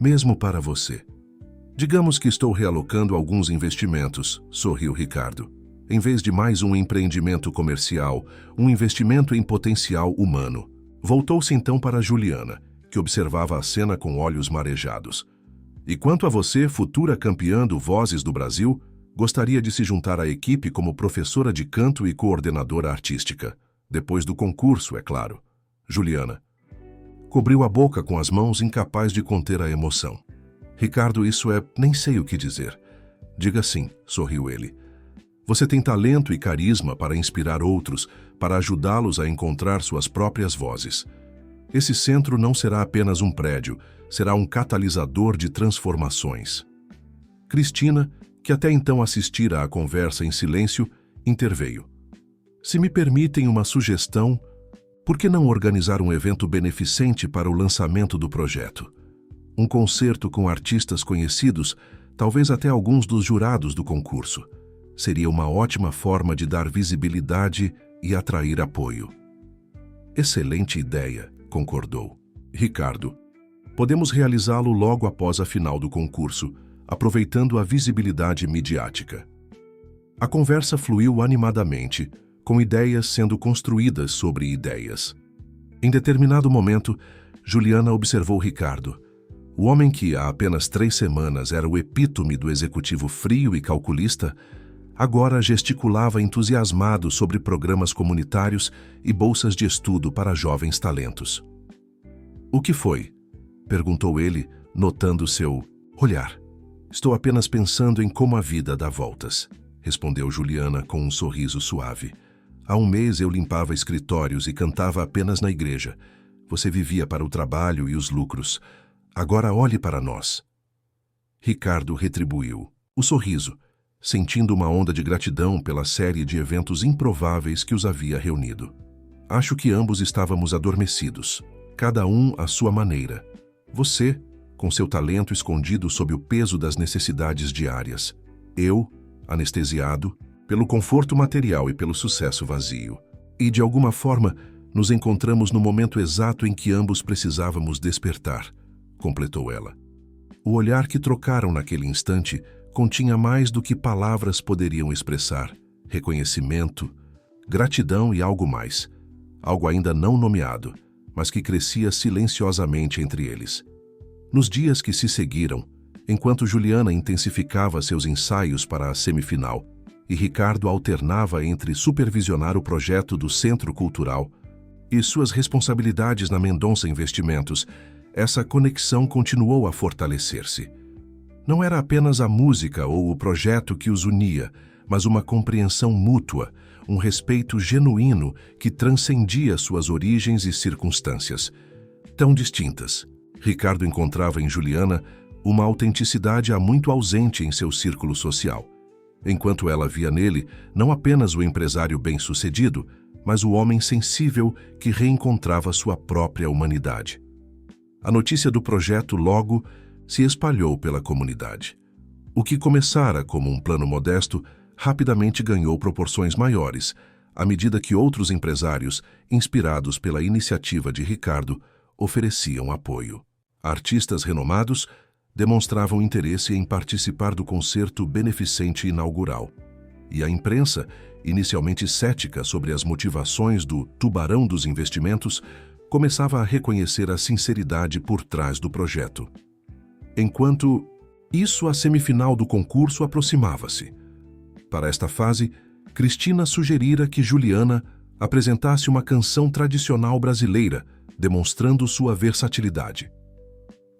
mesmo para você. Digamos que estou realocando alguns investimentos, sorriu Ricardo. Em vez de mais um empreendimento comercial, um investimento em potencial humano. Voltou-se então para Juliana, que observava a cena com olhos marejados. E quanto a você, futura campeã do Vozes do Brasil, gostaria de se juntar à equipe como professora de canto e coordenadora artística. Depois do concurso, é claro. Juliana cobriu a boca com as mãos, incapaz de conter a emoção. Ricardo, isso nem sei o que dizer. Diga sim, sorriu ele. Você tem talento e carisma para inspirar outros, para ajudá-los a encontrar suas próprias vozes. Esse centro não será apenas um prédio, será um catalisador de transformações. Cristina, que até então assistira à conversa em silêncio, interveio. Se me permitem uma sugestão, por que não organizar um evento beneficente para o lançamento do projeto? Um concerto com artistas conhecidos, talvez até alguns dos jurados do concurso. Seria uma ótima forma de dar visibilidade e atrair apoio. Excelente ideia, concordou. Ricardo, podemos realizá-lo logo após a final do concurso, aproveitando a visibilidade midiática. A conversa fluiu animadamente, com ideias sendo construídas sobre ideias. Em determinado momento, Juliana observou Ricardo. O homem que há apenas 3 semanas era o epítome do executivo frio e calculista, agora gesticulava entusiasmado sobre programas comunitários e bolsas de estudo para jovens talentos. "O que foi?" perguntou ele, notando seu olhar. "Estou apenas pensando em como a vida dá voltas", respondeu Juliana com um sorriso suave. "Há 1 mês eu limpava escritórios e cantava apenas na igreja. Você vivia para o trabalho e os lucros. Agora olhe para nós." Ricardo retribuiu o sorriso, sentindo uma onda de gratidão pela série de eventos improváveis que os havia reunido. Acho que ambos estávamos adormecidos, cada um à sua maneira. Você, com seu talento escondido sob o peso das necessidades diárias. Eu, anestesiado, pelo conforto material e pelo sucesso vazio. E, de alguma forma, nos encontramos no momento exato em que ambos precisávamos despertar, completou ela. O olhar que trocaram naquele instante continha mais do que palavras poderiam expressar: reconhecimento, gratidão e algo mais. Algo ainda não nomeado, mas que crescia silenciosamente entre eles. Nos dias que se seguiram, enquanto Juliana intensificava seus ensaios para a semifinal e Ricardo alternava entre supervisionar o projeto do Centro Cultural e suas responsabilidades na Mendonça Investimentos, essa conexão continuou a fortalecer-se. Não era apenas a música ou o projeto que os unia, mas uma compreensão mútua, um respeito genuíno que transcendia suas origens e circunstâncias. Tão distintas, Ricardo encontrava em Juliana uma autenticidade há muito ausente em seu círculo social, enquanto ela via nele não apenas o empresário bem-sucedido, mas o homem sensível que reencontrava sua própria humanidade. A notícia do projeto logo se espalhou pela comunidade. O que começara como um plano modesto rapidamente ganhou proporções maiores, à medida que outros empresários, inspirados pela iniciativa de Ricardo, ofereciam apoio. Artistas renomados demonstravam interesse em participar do concerto beneficente inaugural. E a imprensa, inicialmente cética sobre as motivações do tubarão dos investimentos, começava a reconhecer a sinceridade por trás do projeto. Enquanto isso, a semifinal do concurso aproximava-se. Para esta fase, Cristina sugerira que Juliana apresentasse uma canção tradicional brasileira, demonstrando sua versatilidade.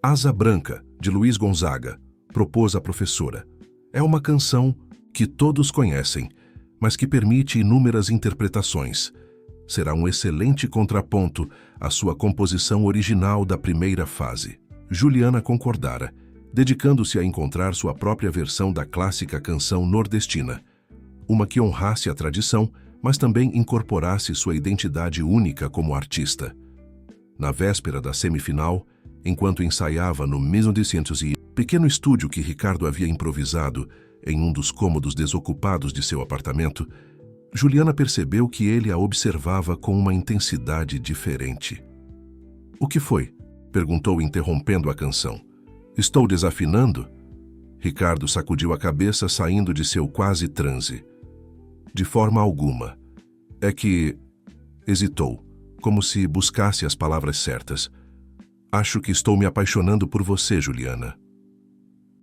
Asa Branca, de Luiz Gonzaga, propôs a professora. É uma canção que todos conhecem, mas que permite inúmeras interpretações. Será um excelente contraponto à sua composição original da primeira fase. Juliana concordara, dedicando-se a encontrar sua própria versão da clássica canção nordestina, uma que honrasse a tradição, mas também incorporasse sua identidade única como artista. Na véspera da semifinal, enquanto ensaiava no Maison de Saint-Suzy, pequeno estúdio que Ricardo havia improvisado em um dos cômodos desocupados de seu apartamento, Juliana percebeu que ele a observava com uma intensidade diferente. "O que foi?" perguntou, interrompendo a canção. "Estou desafinando?" Ricardo sacudiu a cabeça, saindo de seu quase transe. "De forma alguma. É que..." Hesitou, como se buscasse as palavras certas. "Acho que estou me apaixonando por você, Juliana."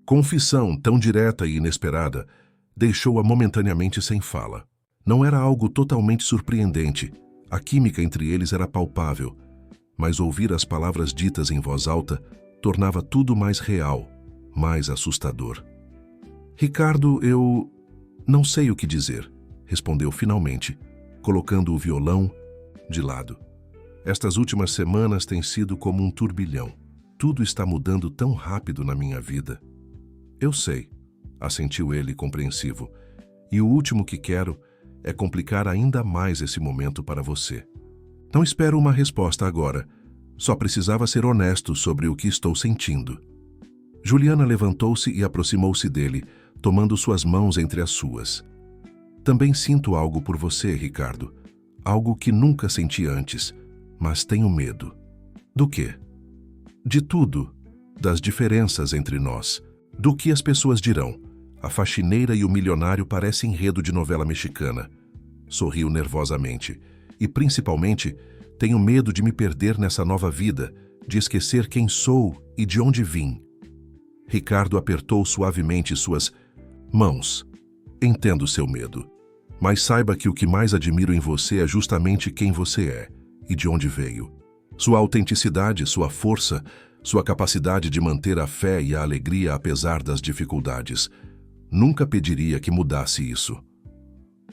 Confissão tão direta e inesperada deixou-a momentaneamente sem fala. Não era algo totalmente surpreendente. A química entre eles era palpável, mas ouvir as palavras ditas em voz alta tornava tudo mais real, mais assustador. "Ricardo, eu não sei o que dizer", respondeu finalmente, colocando o violão de lado. "Estas últimas semanas têm sido como um turbilhão. Tudo está mudando tão rápido na minha vida." "Eu sei", assentiu ele compreensivo, "e o último que quero é complicar ainda mais esse momento para você. Não espero uma resposta agora, Só precisava ser honesto sobre o que estou sentindo. Juliana levantou-se e aproximou-se dele, tomando suas mãos entre as suas. Também sinto algo por você, Ricardo. Algo que nunca senti antes, mas tenho medo. Do quê? De tudo. Das diferenças entre nós. Do que as pessoas dirão. A faxineira e o milionário parecem enredo de novela mexicana. Sorriu nervosamente. E, principalmente, tenho medo de me perder nessa nova vida, de esquecer quem sou e de onde vim. Ricardo apertou suavemente suas mãos. Entendo seu medo. Mas saiba que o que mais admiro em você é justamente quem você é e de onde veio. Sua autenticidade, sua força, sua capacidade de manter a fé e a alegria apesar das dificuldades. Nunca pediria que mudasse isso.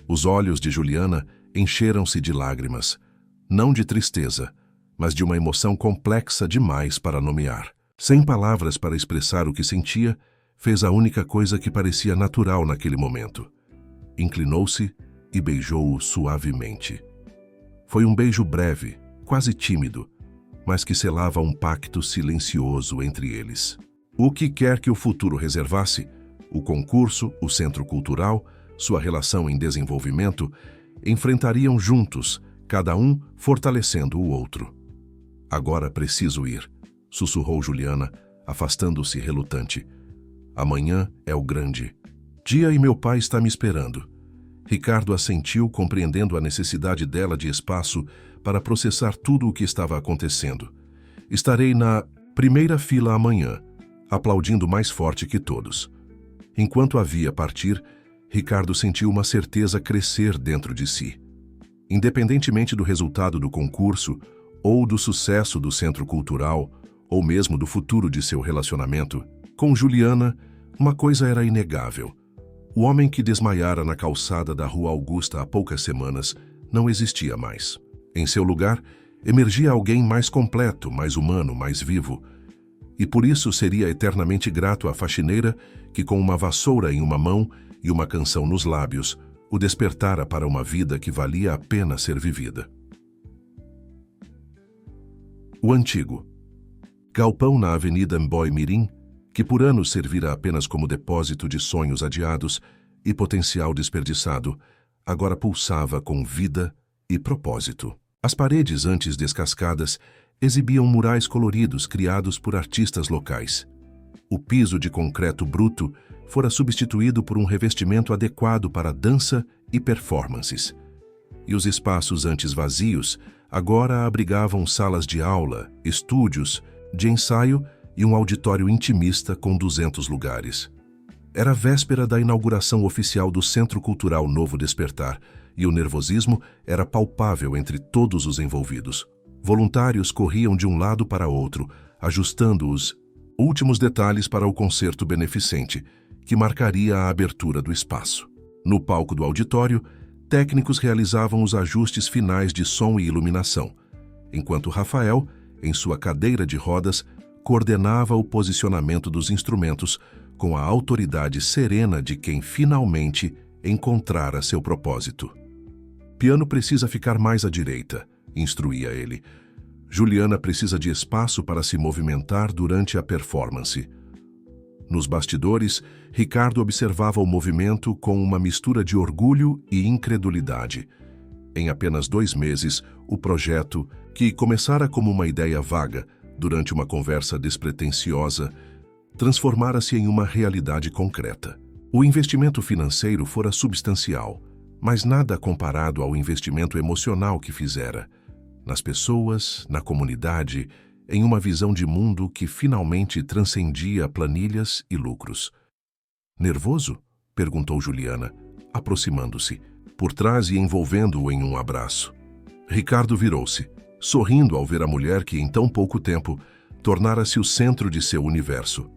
Os olhos de Juliana encheram-se de lágrimas, não de tristeza, mas de uma emoção complexa demais para nomear. Sem palavras para expressar o que sentia, fez a única coisa que parecia natural naquele momento. Inclinou-se e beijou-o suavemente. Foi um beijo breve, quase tímido, mas que selava um pacto silencioso entre eles. O que quer que o futuro reservasse, o concurso, o centro cultural, sua relação em desenvolvimento, enfrentariam juntos, cada um fortalecendo o outro. Agora preciso ir, sussurrou Juliana, afastando-se relutante. Amanhã é o grande dia e meu pai está me esperando. Ricardo assentiu, compreendendo a necessidade dela de espaço para processar tudo o que estava acontecendo. Estarei na primeira fila amanhã, aplaudindo mais forte que todos. Enquanto a via partir, Ricardo sentiu uma certeza crescer dentro de si. Independentemente do resultado do concurso, ou do sucesso do centro cultural, ou mesmo do futuro de seu relacionamento, com Juliana, uma coisa era inegável. O homem que desmaiara na calçada da Rua Augusta há poucas semanas não existia mais. Em seu lugar, emergia alguém mais completo, mais humano, mais vivo. E por isso seria eternamente grato à faxineira que, com uma vassoura em uma mão e uma canção nos lábios, o despertara para uma vida que valia a pena ser vivida. O antigo galpão na Avenida Mboi-Mirim, que por anos servira apenas como depósito de sonhos adiados e potencial desperdiçado, agora pulsava com vida e propósito. As paredes, antes descascadas, exibiam murais coloridos criados por artistas locais. O piso de concreto bruto fora substituído por um revestimento adequado para dança e performances. E os espaços antes vazios agora abrigavam salas de aula, estúdios, de ensaio e um auditório intimista com 200 lugares. Era a véspera da inauguração oficial do Centro Cultural Novo Despertar e o nervosismo era palpável entre todos os envolvidos. Voluntários corriam de um lado para outro, ajustando os últimos detalhes para o concerto beneficente, que marcaria a abertura do espaço. No palco do auditório, técnicos realizavam os ajustes finais de som e iluminação, enquanto Rafael, em sua cadeira de rodas, coordenava o posicionamento dos instrumentos com a autoridade serena de quem finalmente encontrara seu propósito. Piano precisa ficar mais à direita, instruía ele. Juliana precisa de espaço para se movimentar durante a performance. Nos bastidores, Ricardo observava o movimento com uma mistura de orgulho e incredulidade. Em apenas 2 meses, o projeto, que começara como uma ideia vaga, durante uma conversa despretensiosa, transformara-se em uma realidade concreta. O investimento financeiro fora substancial, mas nada comparado ao investimento emocional que fizera, nas pessoas, na comunidade, em uma visão de mundo que finalmente transcendia planilhas e lucros. Nervoso? Perguntou Juliana, aproximando-se, por trás e envolvendo-o em um abraço. Ricardo virou-se, sorrindo ao ver a mulher que, em tão pouco tempo, tornara-se o centro de seu universo.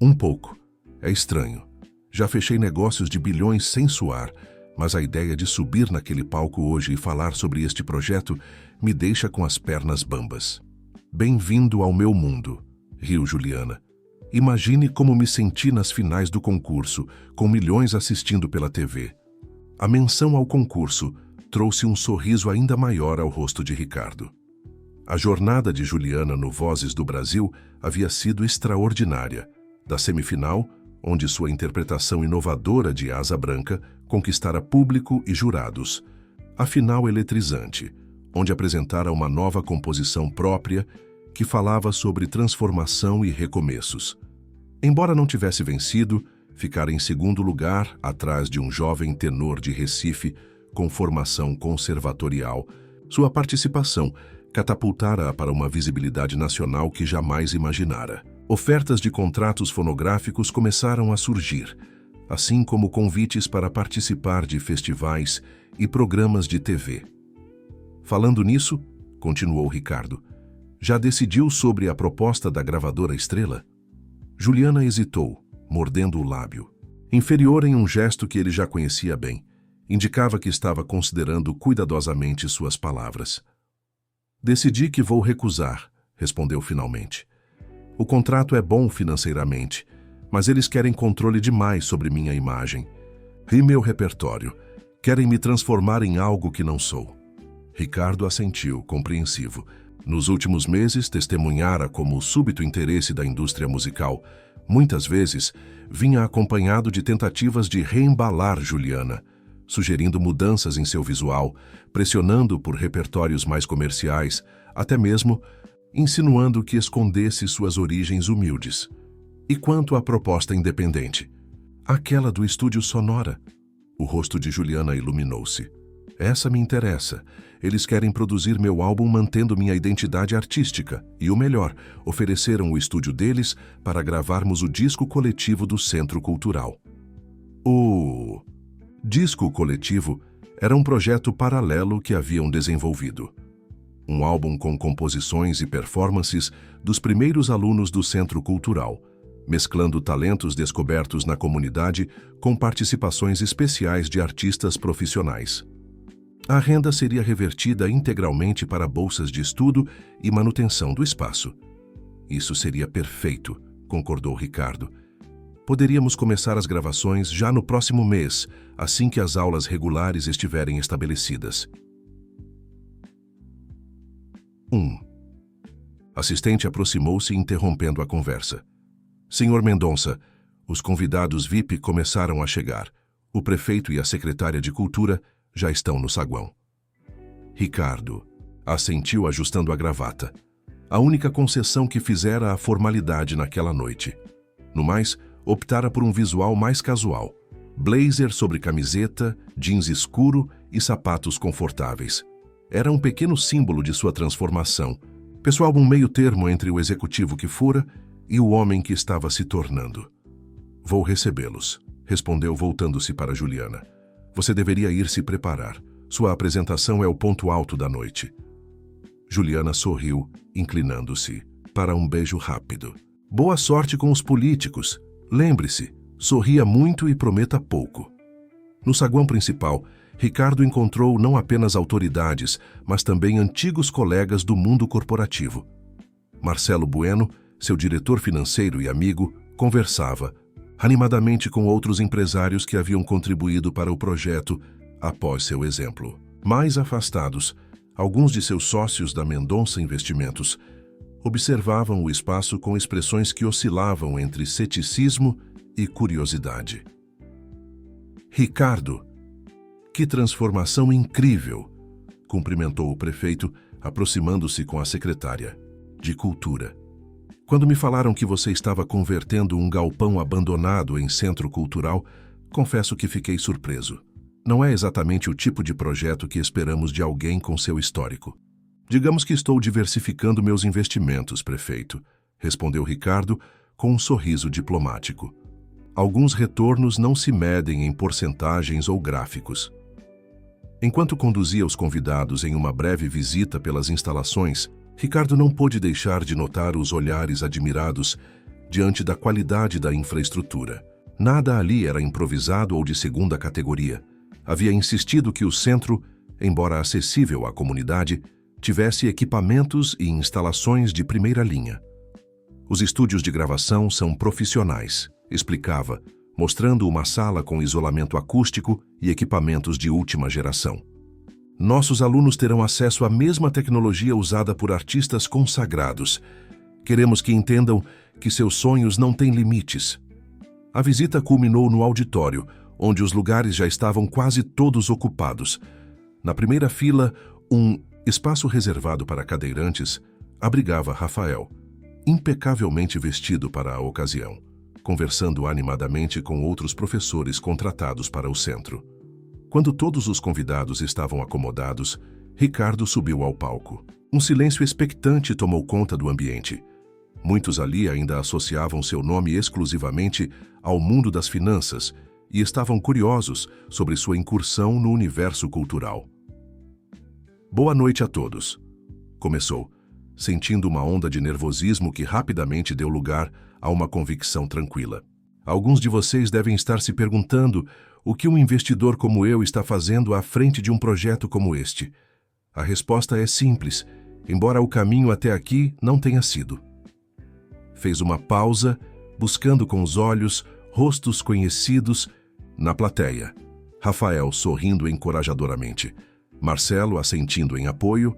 Um pouco. É estranho. Já fechei negócios de bilhões sem suar, mas a ideia de subir naquele palco hoje e falar sobre este projeto me deixa com as pernas bambas. Bem-vindo ao meu mundo, riu Juliana. Imagine como me senti nas finais do concurso, com milhões assistindo pela TV. A menção ao concurso trouxe um sorriso ainda maior ao rosto de Ricardo. A jornada de Juliana no Vozes do Brasil havia sido extraordinária. Da semifinal, onde sua interpretação inovadora de Asa Branca conquistara público e jurados, a final eletrizante, onde apresentara uma nova composição própria que falava sobre transformação e recomeços. Embora não tivesse vencido, ficara em segundo lugar atrás de um jovem tenor de Recife com formação conservatorial. Sua participação catapultara-a para uma visibilidade nacional que jamais imaginara. Ofertas de contratos fonográficos começaram a surgir, assim como convites para participar de festivais e programas de TV. Falando nisso, continuou Ricardo, já decidiu sobre a proposta da gravadora Estrela? Juliana hesitou, mordendo o lábio. Inferior em um gesto que ele já conhecia bem, indicava que estava considerando cuidadosamente suas palavras. Decidi que vou recusar, respondeu finalmente. O contrato é bom financeiramente, mas eles querem controle demais sobre minha imagem. E meu repertório. Querem me transformar em algo que não sou. Ricardo assentiu, compreensivo. Nos últimos meses, testemunhara como o súbito interesse da indústria musical, muitas vezes, vinha acompanhado de tentativas de reembalar Juliana, sugerindo mudanças em seu visual, pressionando por repertórios mais comerciais, até mesmo insinuando que escondesse suas origens humildes. E quanto à proposta independente? Aquela do estúdio Sonora. O rosto de Juliana iluminou-se. Essa me interessa. Eles querem produzir meu álbum mantendo minha identidade artística e, o melhor, ofereceram o estúdio deles para gravarmos o disco coletivo do Centro Cultural. O disco coletivo era um projeto paralelo que haviam desenvolvido. Um álbum com composições e performances dos primeiros alunos do Centro Cultural, mesclando talentos descobertos na comunidade com participações especiais de artistas profissionais. A renda seria revertida integralmente para bolsas de estudo e manutenção do espaço. Isso seria perfeito, concordou Ricardo. Poderíamos começar as gravações já no próximo mês, assim que as aulas regulares estiverem estabelecidas. 1. Assistente aproximou-se interrompendo a conversa. Senhor Mendonça, os convidados VIP começaram a chegar. O prefeito e a secretária de Cultura já estão no saguão. Ricardo assentiu ajustando a gravata. A única concessão que fizera a formalidade naquela noite. No mais, optara por um visual mais casual. Blazer sobre camiseta, jeans escuro e sapatos confortáveis. Era um pequeno símbolo de sua transformação. Pessoal, um meio termo entre o executivo que fora e o homem que estava se tornando. Vou recebê-los, respondeu voltando-se para Juliana. Você deveria ir se preparar. Sua apresentação é o ponto alto da noite. Juliana sorriu, inclinando-se para um beijo rápido. Boa sorte com os políticos. Lembre-se, sorria muito e prometa pouco. No saguão principal, Ricardo encontrou não apenas autoridades, mas também antigos colegas do mundo corporativo. Marcelo Bueno, seu diretor financeiro e amigo, conversava animadamente com outros empresários que haviam contribuído para o projeto após seu exemplo. Mais afastados, alguns de seus sócios da Mendonça Investimentos observavam o espaço com expressões que oscilavam entre ceticismo e curiosidade. Ricardo, que transformação incrível! Cumprimentou o prefeito, aproximando-se com a secretária de Cultura. Quando me falaram que você estava convertendo um galpão abandonado em centro cultural, confesso que fiquei surpreso. Não é exatamente o tipo de projeto que esperamos de alguém com seu histórico. Digamos que estou diversificando meus investimentos, prefeito, respondeu Ricardo com um sorriso diplomático. Alguns retornos não se medem em porcentagens ou gráficos. Enquanto conduzia os convidados em uma breve visita pelas instalações, Ricardo não pôde deixar de notar os olhares admirados diante da qualidade da infraestrutura. Nada ali era improvisado ou de segunda categoria. Havia insistido que o centro, embora acessível à comunidade, tivesse equipamentos e instalações de primeira linha. Os estúdios de gravação são profissionais, explicava, mostrando uma sala com isolamento acústico e equipamentos de última geração. Nossos alunos terão acesso à mesma tecnologia usada por artistas consagrados. Queremos que entendam que seus sonhos não têm limites. A visita culminou no auditório, onde os lugares já estavam quase todos ocupados. Na primeira fila, um espaço reservado para cadeirantes abrigava Rafael, impecavelmente vestido para a ocasião, conversando animadamente com outros professores contratados para o centro. Quando todos os convidados estavam acomodados, Ricardo subiu ao palco. Um silêncio expectante tomou conta do ambiente. Muitos ali ainda associavam seu nome exclusivamente ao mundo das finanças e estavam curiosos sobre sua incursão no universo cultural. Boa noite a todos, começou, sentindo uma onda de nervosismo que rapidamente deu lugar a uma convicção tranquila. Alguns de vocês devem estar se perguntando o que um investidor como eu está fazendo à frente de um projeto como este. A resposta é simples, embora o caminho até aqui não tenha sido. Fez uma pausa, buscando com os olhos rostos conhecidos na plateia. Rafael sorrindo encorajadoramente, Marcelo assentindo em apoio,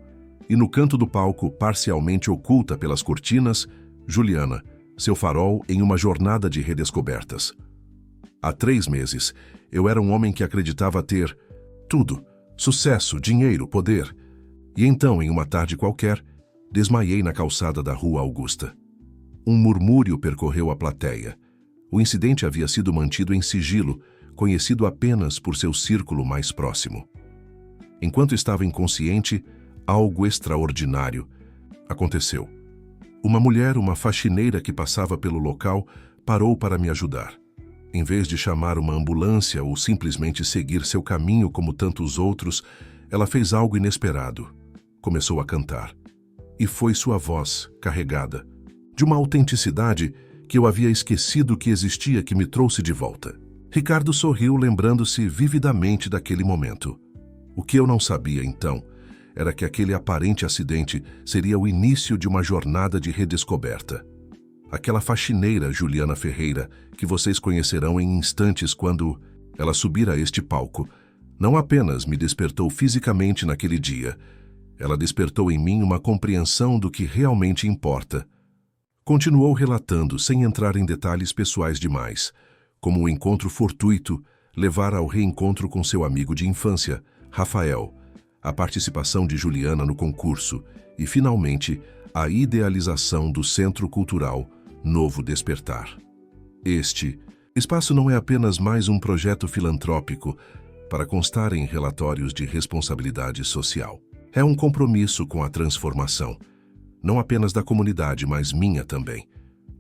e no canto do palco, parcialmente oculta pelas cortinas, Juliana, seu farol em uma jornada de redescobertas. Há 3 meses, eu era um homem que acreditava ter tudo, sucesso, dinheiro, poder. E então, em uma tarde qualquer, desmaiei na calçada da Rua Augusta. Um murmúrio percorreu a plateia. O incidente havia sido mantido em sigilo, conhecido apenas por seu círculo mais próximo. Enquanto estava inconsciente, algo extraordinário aconteceu. Uma mulher, uma faxineira que passava pelo local, parou para me ajudar. Em vez de chamar uma ambulância ou simplesmente seguir seu caminho como tantos outros, ela fez algo inesperado. Começou a cantar. E foi sua voz, carregada, de uma autenticidade que eu havia esquecido que existia, que me trouxe de volta. Ricardo sorriu, lembrando-se vividamente daquele momento. O que eu não sabia, então, era que aquele aparente acidente seria o início de uma jornada de redescoberta. Aquela faxineira Juliana Ferreira, que vocês conhecerão em instantes quando ela subir a este palco, não apenas me despertou fisicamente naquele dia, ela despertou em mim uma compreensão do que realmente importa. Continuou relatando, sem entrar em detalhes pessoais demais, como o encontro fortuito levara ao reencontro com seu amigo de infância, Rafael, a participação de Juliana no concurso e, finalmente, a idealização do Centro Cultural Novo Despertar. Este espaço não é apenas mais um projeto filantrópico para constar em relatórios de responsabilidade social. É um compromisso com a transformação, não apenas da comunidade, mas minha também,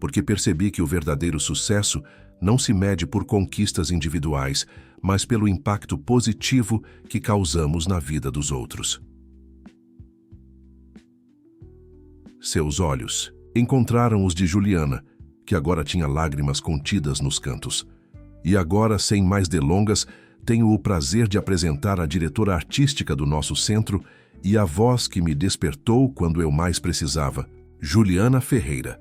porque percebi que o verdadeiro sucesso não se mede por conquistas individuais, mas pelo impacto positivo que causamos na vida dos outros. Seus olhos encontraram os de Juliana, que agora tinha lágrimas contidas nos cantos. E agora, sem mais delongas, tenho o prazer de apresentar a diretora artística do nosso centro e a voz que me despertou quando eu mais precisava, Juliana Ferreira.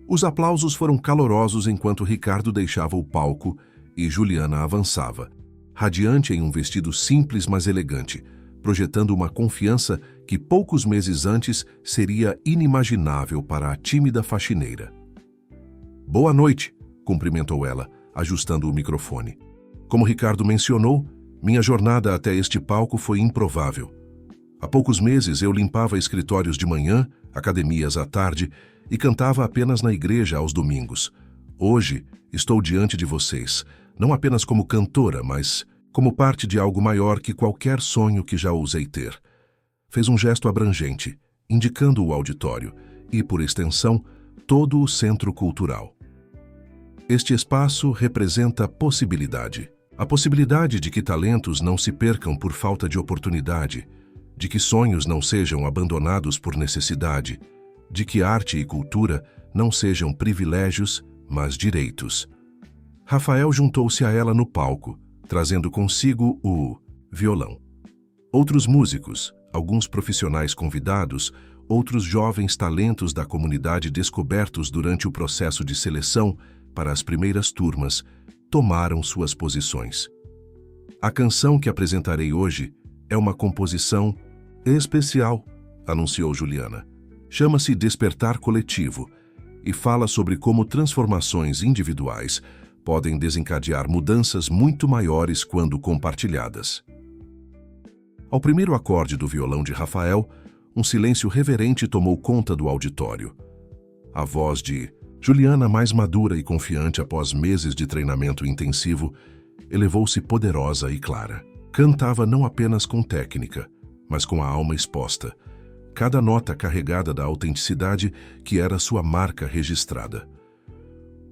Os aplausos foram calorosos enquanto Ricardo deixava o palco e Juliana avançava, radiante em um vestido simples mas elegante, projetando uma confiança que poucos meses antes seria inimaginável para a tímida faxineira. Boa noite, cumprimentou ela, ajustando o microfone. Como Ricardo mencionou, minha jornada até este palco foi improvável. Há poucos meses eu limpava escritórios de manhã, academias à tarde e cantava apenas na igreja aos domingos. Hoje estou diante de vocês, não apenas como cantora, mas como parte de algo maior que qualquer sonho que já ousei ter. Fez um gesto abrangente, indicando o auditório e, por extensão, todo o centro cultural. Este espaço representa possibilidade. A possibilidade de que talentos não se percam por falta de oportunidade, de que sonhos não sejam abandonados por necessidade, de que arte e cultura não sejam privilégios, mas direitos. Rafael juntou-se a ela no palco, trazendo consigo o violão. Outros músicos, alguns profissionais convidados, outros jovens talentos da comunidade descobertos durante o processo de seleção para as primeiras turmas, tomaram suas posições. A canção que apresentarei hoje É uma composição especial, anunciou Juliana. Chama-se Despertar Coletivo e fala sobre como transformações individuais podem desencadear mudanças muito maiores quando compartilhadas. Ao primeiro acorde do violão de Rafael, um silêncio reverente tomou conta do auditório. A voz de Juliana, mais madura e confiante após meses de treinamento intensivo, elevou-se poderosa e clara. Cantava não apenas com técnica, mas com a alma exposta, cada nota carregada da autenticidade que era sua marca registrada.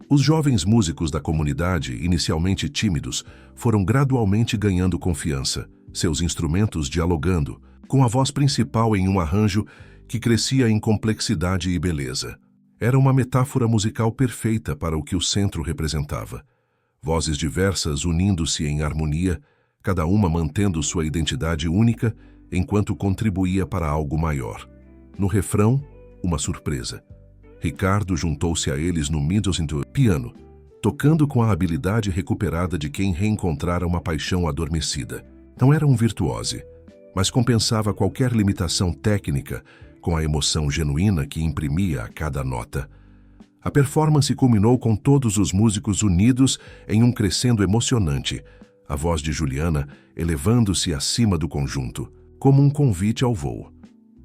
Os jovens músicos da comunidade, inicialmente tímidos, foram gradualmente ganhando confiança, seus instrumentos dialogando, com a voz principal em um arranjo que crescia em complexidade e beleza. Era uma metáfora musical perfeita para o que o centro representava. Vozes diversas unindo-se em harmonia, cada uma mantendo sua identidade única, enquanto contribuía para algo maior. No refrão, uma surpresa. Ricardo juntou-se a eles no piano, tocando com a habilidade recuperada de quem reencontrara uma paixão adormecida. Não era um virtuose, mas compensava qualquer limitação técnica com a emoção genuína que imprimia a cada nota. A performance culminou com todos os músicos unidos em um crescendo emocionante, a voz de Juliana elevando-se acima do conjunto, como um convite ao voo.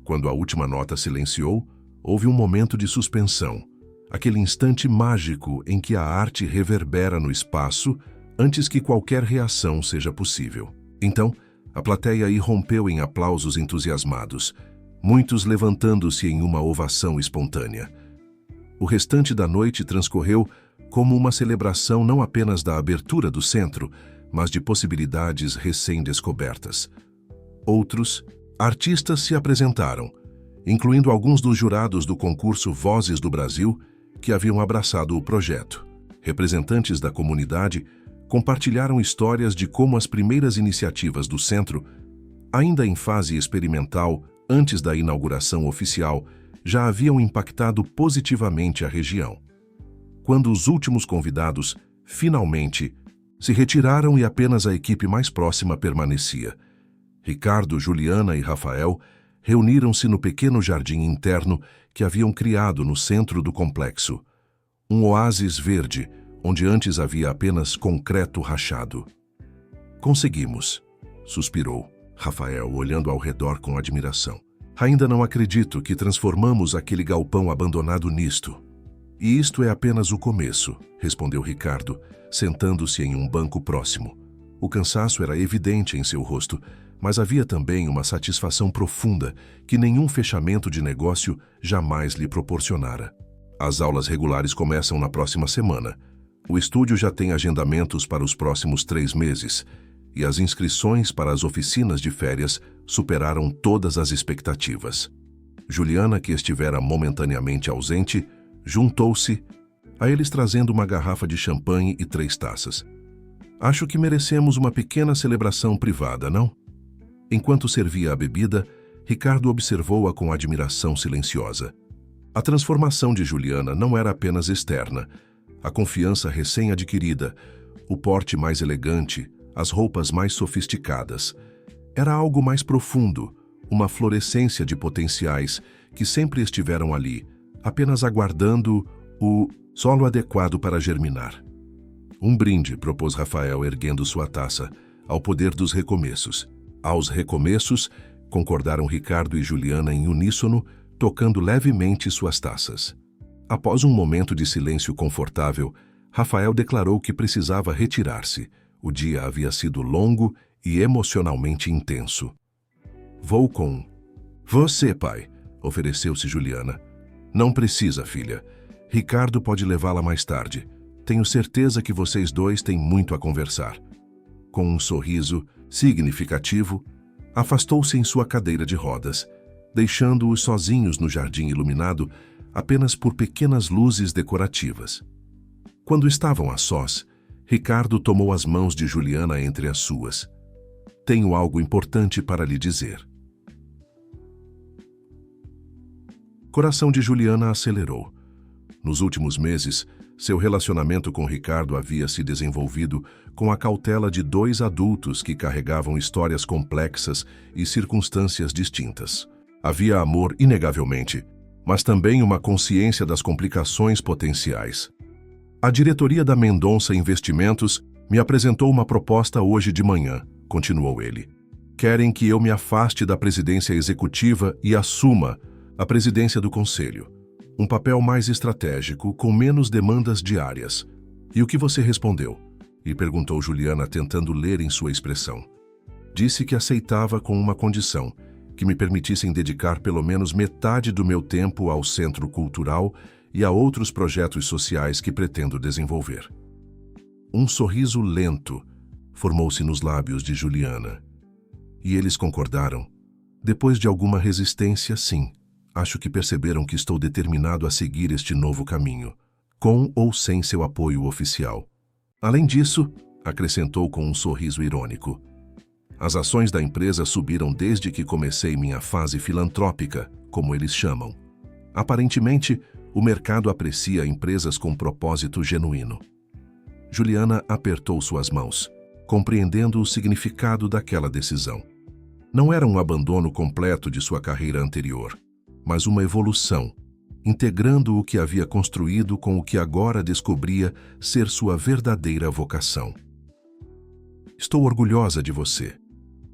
Quando a última nota silenciou, houve um momento de suspensão, aquele instante mágico em que a arte reverbera no espaço antes que qualquer reação seja possível. Então, a plateia irrompeu em aplausos entusiasmados, muitos levantando-se em uma ovação espontânea. O restante da noite transcorreu como uma celebração não apenas da abertura do centro, mas de possibilidades recém-descobertas. Outros artistas se apresentaram, incluindo alguns dos jurados do concurso Vozes do Brasil, que haviam abraçado o projeto. Representantes da comunidade compartilharam histórias de como as primeiras iniciativas do centro, ainda em fase experimental antes da inauguração oficial, já haviam impactado positivamente a região. Quando os últimos convidados, finalmente, se retiraram e apenas a equipe mais próxima permanecia, Ricardo, Juliana e Rafael reuniram-se no pequeno jardim interno que haviam criado no centro do complexo. Um oásis verde, onde antes havia apenas concreto rachado. Conseguimos, suspirou Rafael, olhando ao redor com admiração. Ainda não acredito que transformamos aquele galpão abandonado nisto. E isto é apenas o começo, respondeu Ricardo, sentando-se em um banco próximo. O cansaço era evidente em seu rosto, mas havia também uma satisfação profunda que nenhum fechamento de negócio jamais lhe proporcionara. As aulas regulares começam na próxima semana. O estúdio já tem agendamentos para os próximos 3 meses, e as inscrições para as oficinas de férias superaram todas as expectativas. Juliana, que estivera momentaneamente ausente, juntou-se a eles trazendo uma garrafa de champanhe e 3 taças. Acho que merecemos uma pequena celebração privada, não? Enquanto servia a bebida, Ricardo observou-a com admiração silenciosa. A transformação de Juliana não era apenas externa. A confiança recém-adquirida, o porte mais elegante, as roupas mais sofisticadas. Era algo mais profundo, uma florescência de potenciais que sempre estiveram ali, apenas aguardando o solo adequado para germinar. Um brinde, propôs Rafael, erguendo sua taça, ao poder dos recomeços. Aos recomeços, concordaram Ricardo e Juliana em uníssono, tocando levemente suas taças. Após um momento de silêncio confortável, Rafael declarou que precisava retirar-se. O dia havia sido longo e emocionalmente intenso. Vou com você, pai, ofereceu-se Juliana. Não precisa, filha. Ricardo pode levá-la mais tarde. Tenho certeza que vocês dois têm muito a conversar. Com um sorriso significativo, afastou-se em sua cadeira de rodas, deixando-os sozinhos no jardim iluminado apenas por pequenas luzes decorativas. Quando estavam a sós, Ricardo tomou as mãos de Juliana entre as suas. Tenho algo importante para lhe dizer. Coração de Juliana acelerou. Nos últimos meses, Seu relacionamento com Ricardo havia se desenvolvido com a cautela de dois adultos que carregavam histórias complexas e circunstâncias distintas. Havia amor, inegavelmente, mas também uma consciência das complicações potenciais. A diretoria da Mendonça Investimentos me apresentou uma proposta hoje de manhã, continuou ele. Querem que eu me afaste da presidência executiva e assuma a presidência do conselho. Um papel mais estratégico, com menos demandas diárias. E o que você respondeu? E perguntou Juliana, tentando ler em sua expressão. Disse que aceitava com uma condição, que me permitissem dedicar pelo menos metade do meu tempo ao Centro Cultural e a outros projetos sociais que pretendo desenvolver. Um sorriso lento formou-se nos lábios de Juliana. E eles concordaram. Depois de alguma resistência, sim. Acho que perceberam que estou determinado a seguir este novo caminho, com ou sem seu apoio oficial. Além disso, acrescentou com um sorriso irônico, as ações da empresa subiram desde que comecei minha fase filantrópica, como eles chamam. Aparentemente, o mercado aprecia empresas com propósito genuíno. Juliana apertou suas mãos, compreendendo o significado daquela decisão. Não era um abandono completo de sua carreira anterior, mas uma evolução, integrando o que havia construído com o que agora descobria ser sua verdadeira vocação. Estou orgulhosa de você,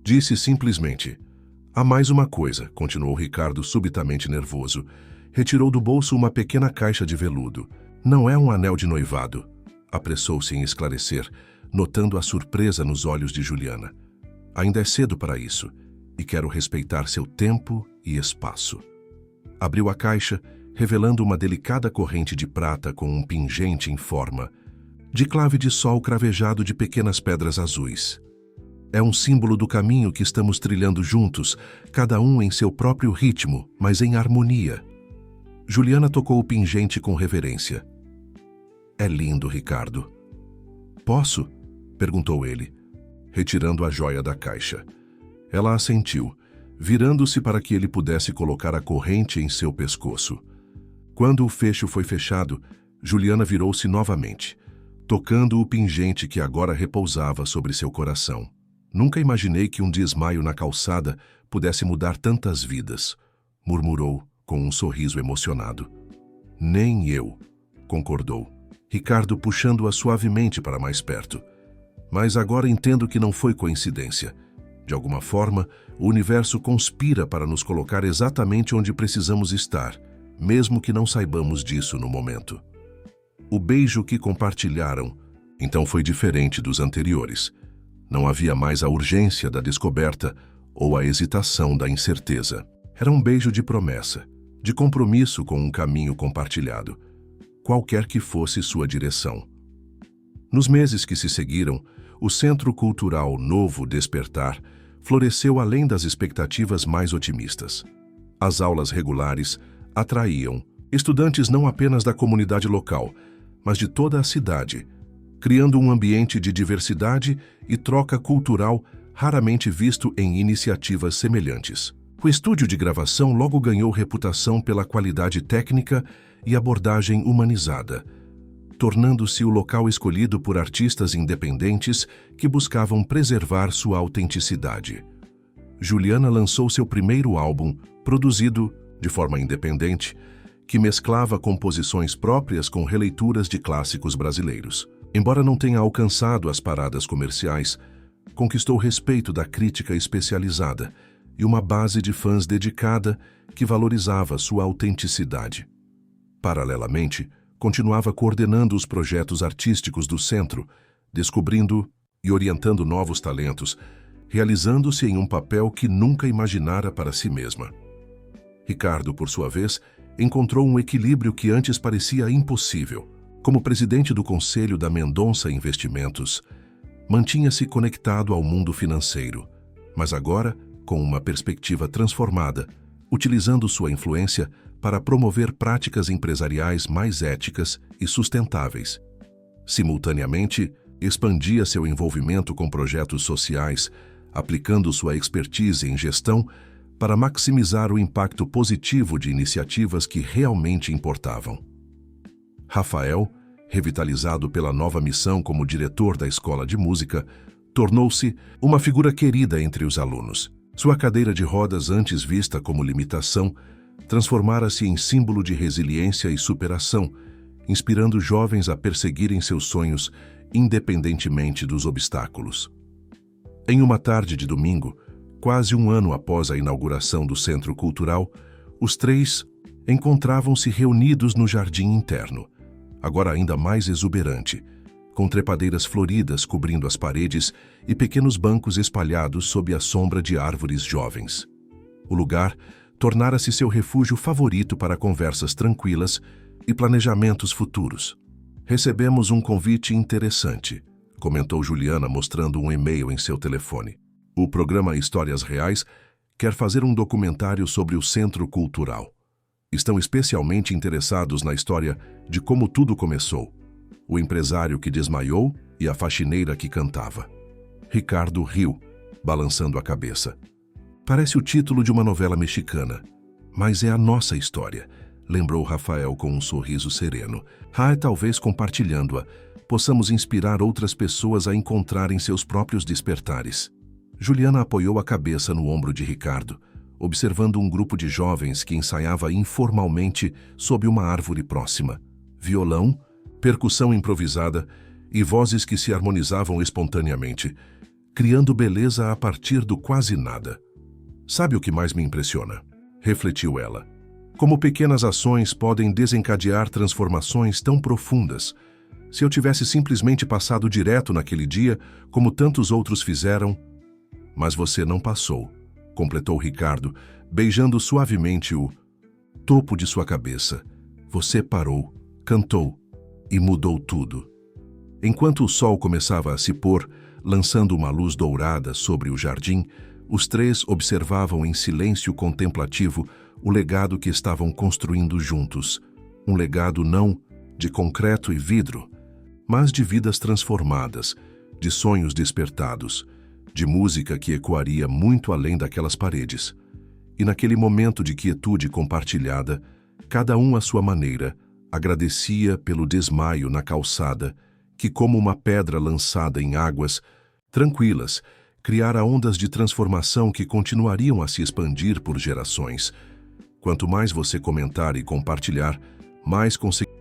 disse simplesmente. Há mais uma coisa, continuou Ricardo subitamente nervoso. Retirou do bolso uma pequena caixa de veludo. Não é um anel de noivado, apressou-se em esclarecer, notando a surpresa nos olhos de Juliana. Ainda é cedo para isso, e quero respeitar seu tempo e espaço. Abriu a caixa, revelando uma delicada corrente de prata com um pingente em forma, de clave de sol cravejado de pequenas pedras azuis. É um símbolo do caminho que estamos trilhando juntos, cada um em seu próprio ritmo, mas em harmonia. Juliana tocou o pingente com reverência. É lindo, Ricardo. Posso? Perguntou ele, retirando a joia da caixa. Ela assentiu, virando-se para que ele pudesse colocar a corrente em seu pescoço. Quando o fecho foi fechado, Juliana virou-se novamente, tocando o pingente que agora repousava sobre seu coração. Nunca imaginei que um desmaio na calçada pudesse mudar tantas vidas, murmurou com um sorriso emocionado. Nem eu, concordou, Ricardo puxando-a suavemente para mais perto. Mas agora entendo que não foi coincidência. De alguma forma, o universo conspira para nos colocar exatamente onde precisamos estar, mesmo que não saibamos disso no momento. O beijo que compartilharam, então, foi diferente dos anteriores. Não havia mais a urgência da descoberta ou a hesitação da incerteza. Era um beijo de promessa, de compromisso com um caminho compartilhado, qualquer que fosse sua direção. Nos meses que se seguiram, o Centro Cultural Novo Despertar floresceu além das expectativas mais otimistas. As aulas regulares atraíam estudantes não apenas da comunidade local, mas de toda a cidade, criando um ambiente de diversidade e troca cultural raramente visto em iniciativas semelhantes. O estúdio de gravação logo ganhou reputação pela qualidade técnica e abordagem humanizada, tornando-se o local escolhido por artistas independentes que buscavam preservar sua autenticidade. Juliana lançou seu primeiro álbum, produzido de forma independente, que mesclava composições próprias com releituras de clássicos brasileiros. Embora não tenha alcançado as paradas comerciais, conquistou o respeito da crítica especializada e uma base de fãs dedicada que valorizava sua autenticidade. Paralelamente, continuava coordenando os projetos artísticos do centro, descobrindo e orientando novos talentos, realizando-se em um papel que nunca imaginara para si mesma. Ricardo, por sua vez, encontrou um equilíbrio que antes parecia impossível. Como presidente do Conselho da Mendonça Investimentos, mantinha-se conectado ao mundo financeiro, mas agora com uma perspectiva transformada, utilizando sua influência para promover práticas empresariais mais éticas e sustentáveis. Simultaneamente, expandia seu envolvimento com projetos sociais, aplicando sua expertise em gestão para maximizar o impacto positivo de iniciativas que realmente importavam. Rafael, revitalizado pela nova missão como diretor da escola de música, tornou-se uma figura querida entre os alunos. Sua cadeira de rodas, antes vista como limitação, transformara-se em símbolo de resiliência e superação, inspirando jovens a perseguirem seus sonhos independentemente dos obstáculos. Em uma tarde de domingo, quase um ano após a inauguração do Centro Cultural, os três encontravam-se reunidos no jardim interno, agora ainda mais exuberante, com trepadeiras floridas cobrindo as paredes e pequenos bancos espalhados sob a sombra de árvores jovens. O lugar tornara-se seu refúgio favorito para conversas tranquilas e planejamentos futuros. Recebemos um convite interessante, comentou Juliana mostrando um e-mail em seu telefone. O programa Histórias Reais quer fazer um documentário sobre o Centro Cultural. Estão especialmente interessados na história de como tudo começou, o empresário que desmaiou e a faxineira que cantava. Ricardo riu, balançando a cabeça. Parece o título de uma novela mexicana, mas é a nossa história, lembrou Rafael com um sorriso sereno. Talvez compartilhando-a, possamos inspirar outras pessoas a encontrarem seus próprios despertares. Juliana apoiou a cabeça no ombro de Ricardo, observando um grupo de jovens que ensaiava informalmente sob uma árvore próxima. Violão, percussão improvisada e vozes que se harmonizavam espontaneamente, criando beleza a partir do quase nada. Sabe o que mais me impressiona? Refletiu ela. Como pequenas ações podem desencadear transformações tão profundas. Se eu tivesse simplesmente passado direto naquele dia, como tantos outros fizeram... Mas você não passou, completou Ricardo, beijando suavemente o topo de sua cabeça. Você parou, cantou e mudou tudo. Enquanto o sol começava a se pôr, lançando uma luz dourada sobre o jardim, os três observavam em silêncio contemplativo o legado que estavam construindo juntos. Um legado não de concreto e vidro, mas de vidas transformadas, de sonhos despertados, de música que ecoaria muito além daquelas paredes. E naquele momento de quietude compartilhada, cada um à sua maneira, agradecia pelo desmaio na calçada, que como uma pedra lançada em águas tranquilas, criara ondas de transformação que continuariam a se expandir por gerações. Quanto mais você comentar e compartilhar, mais conseguirá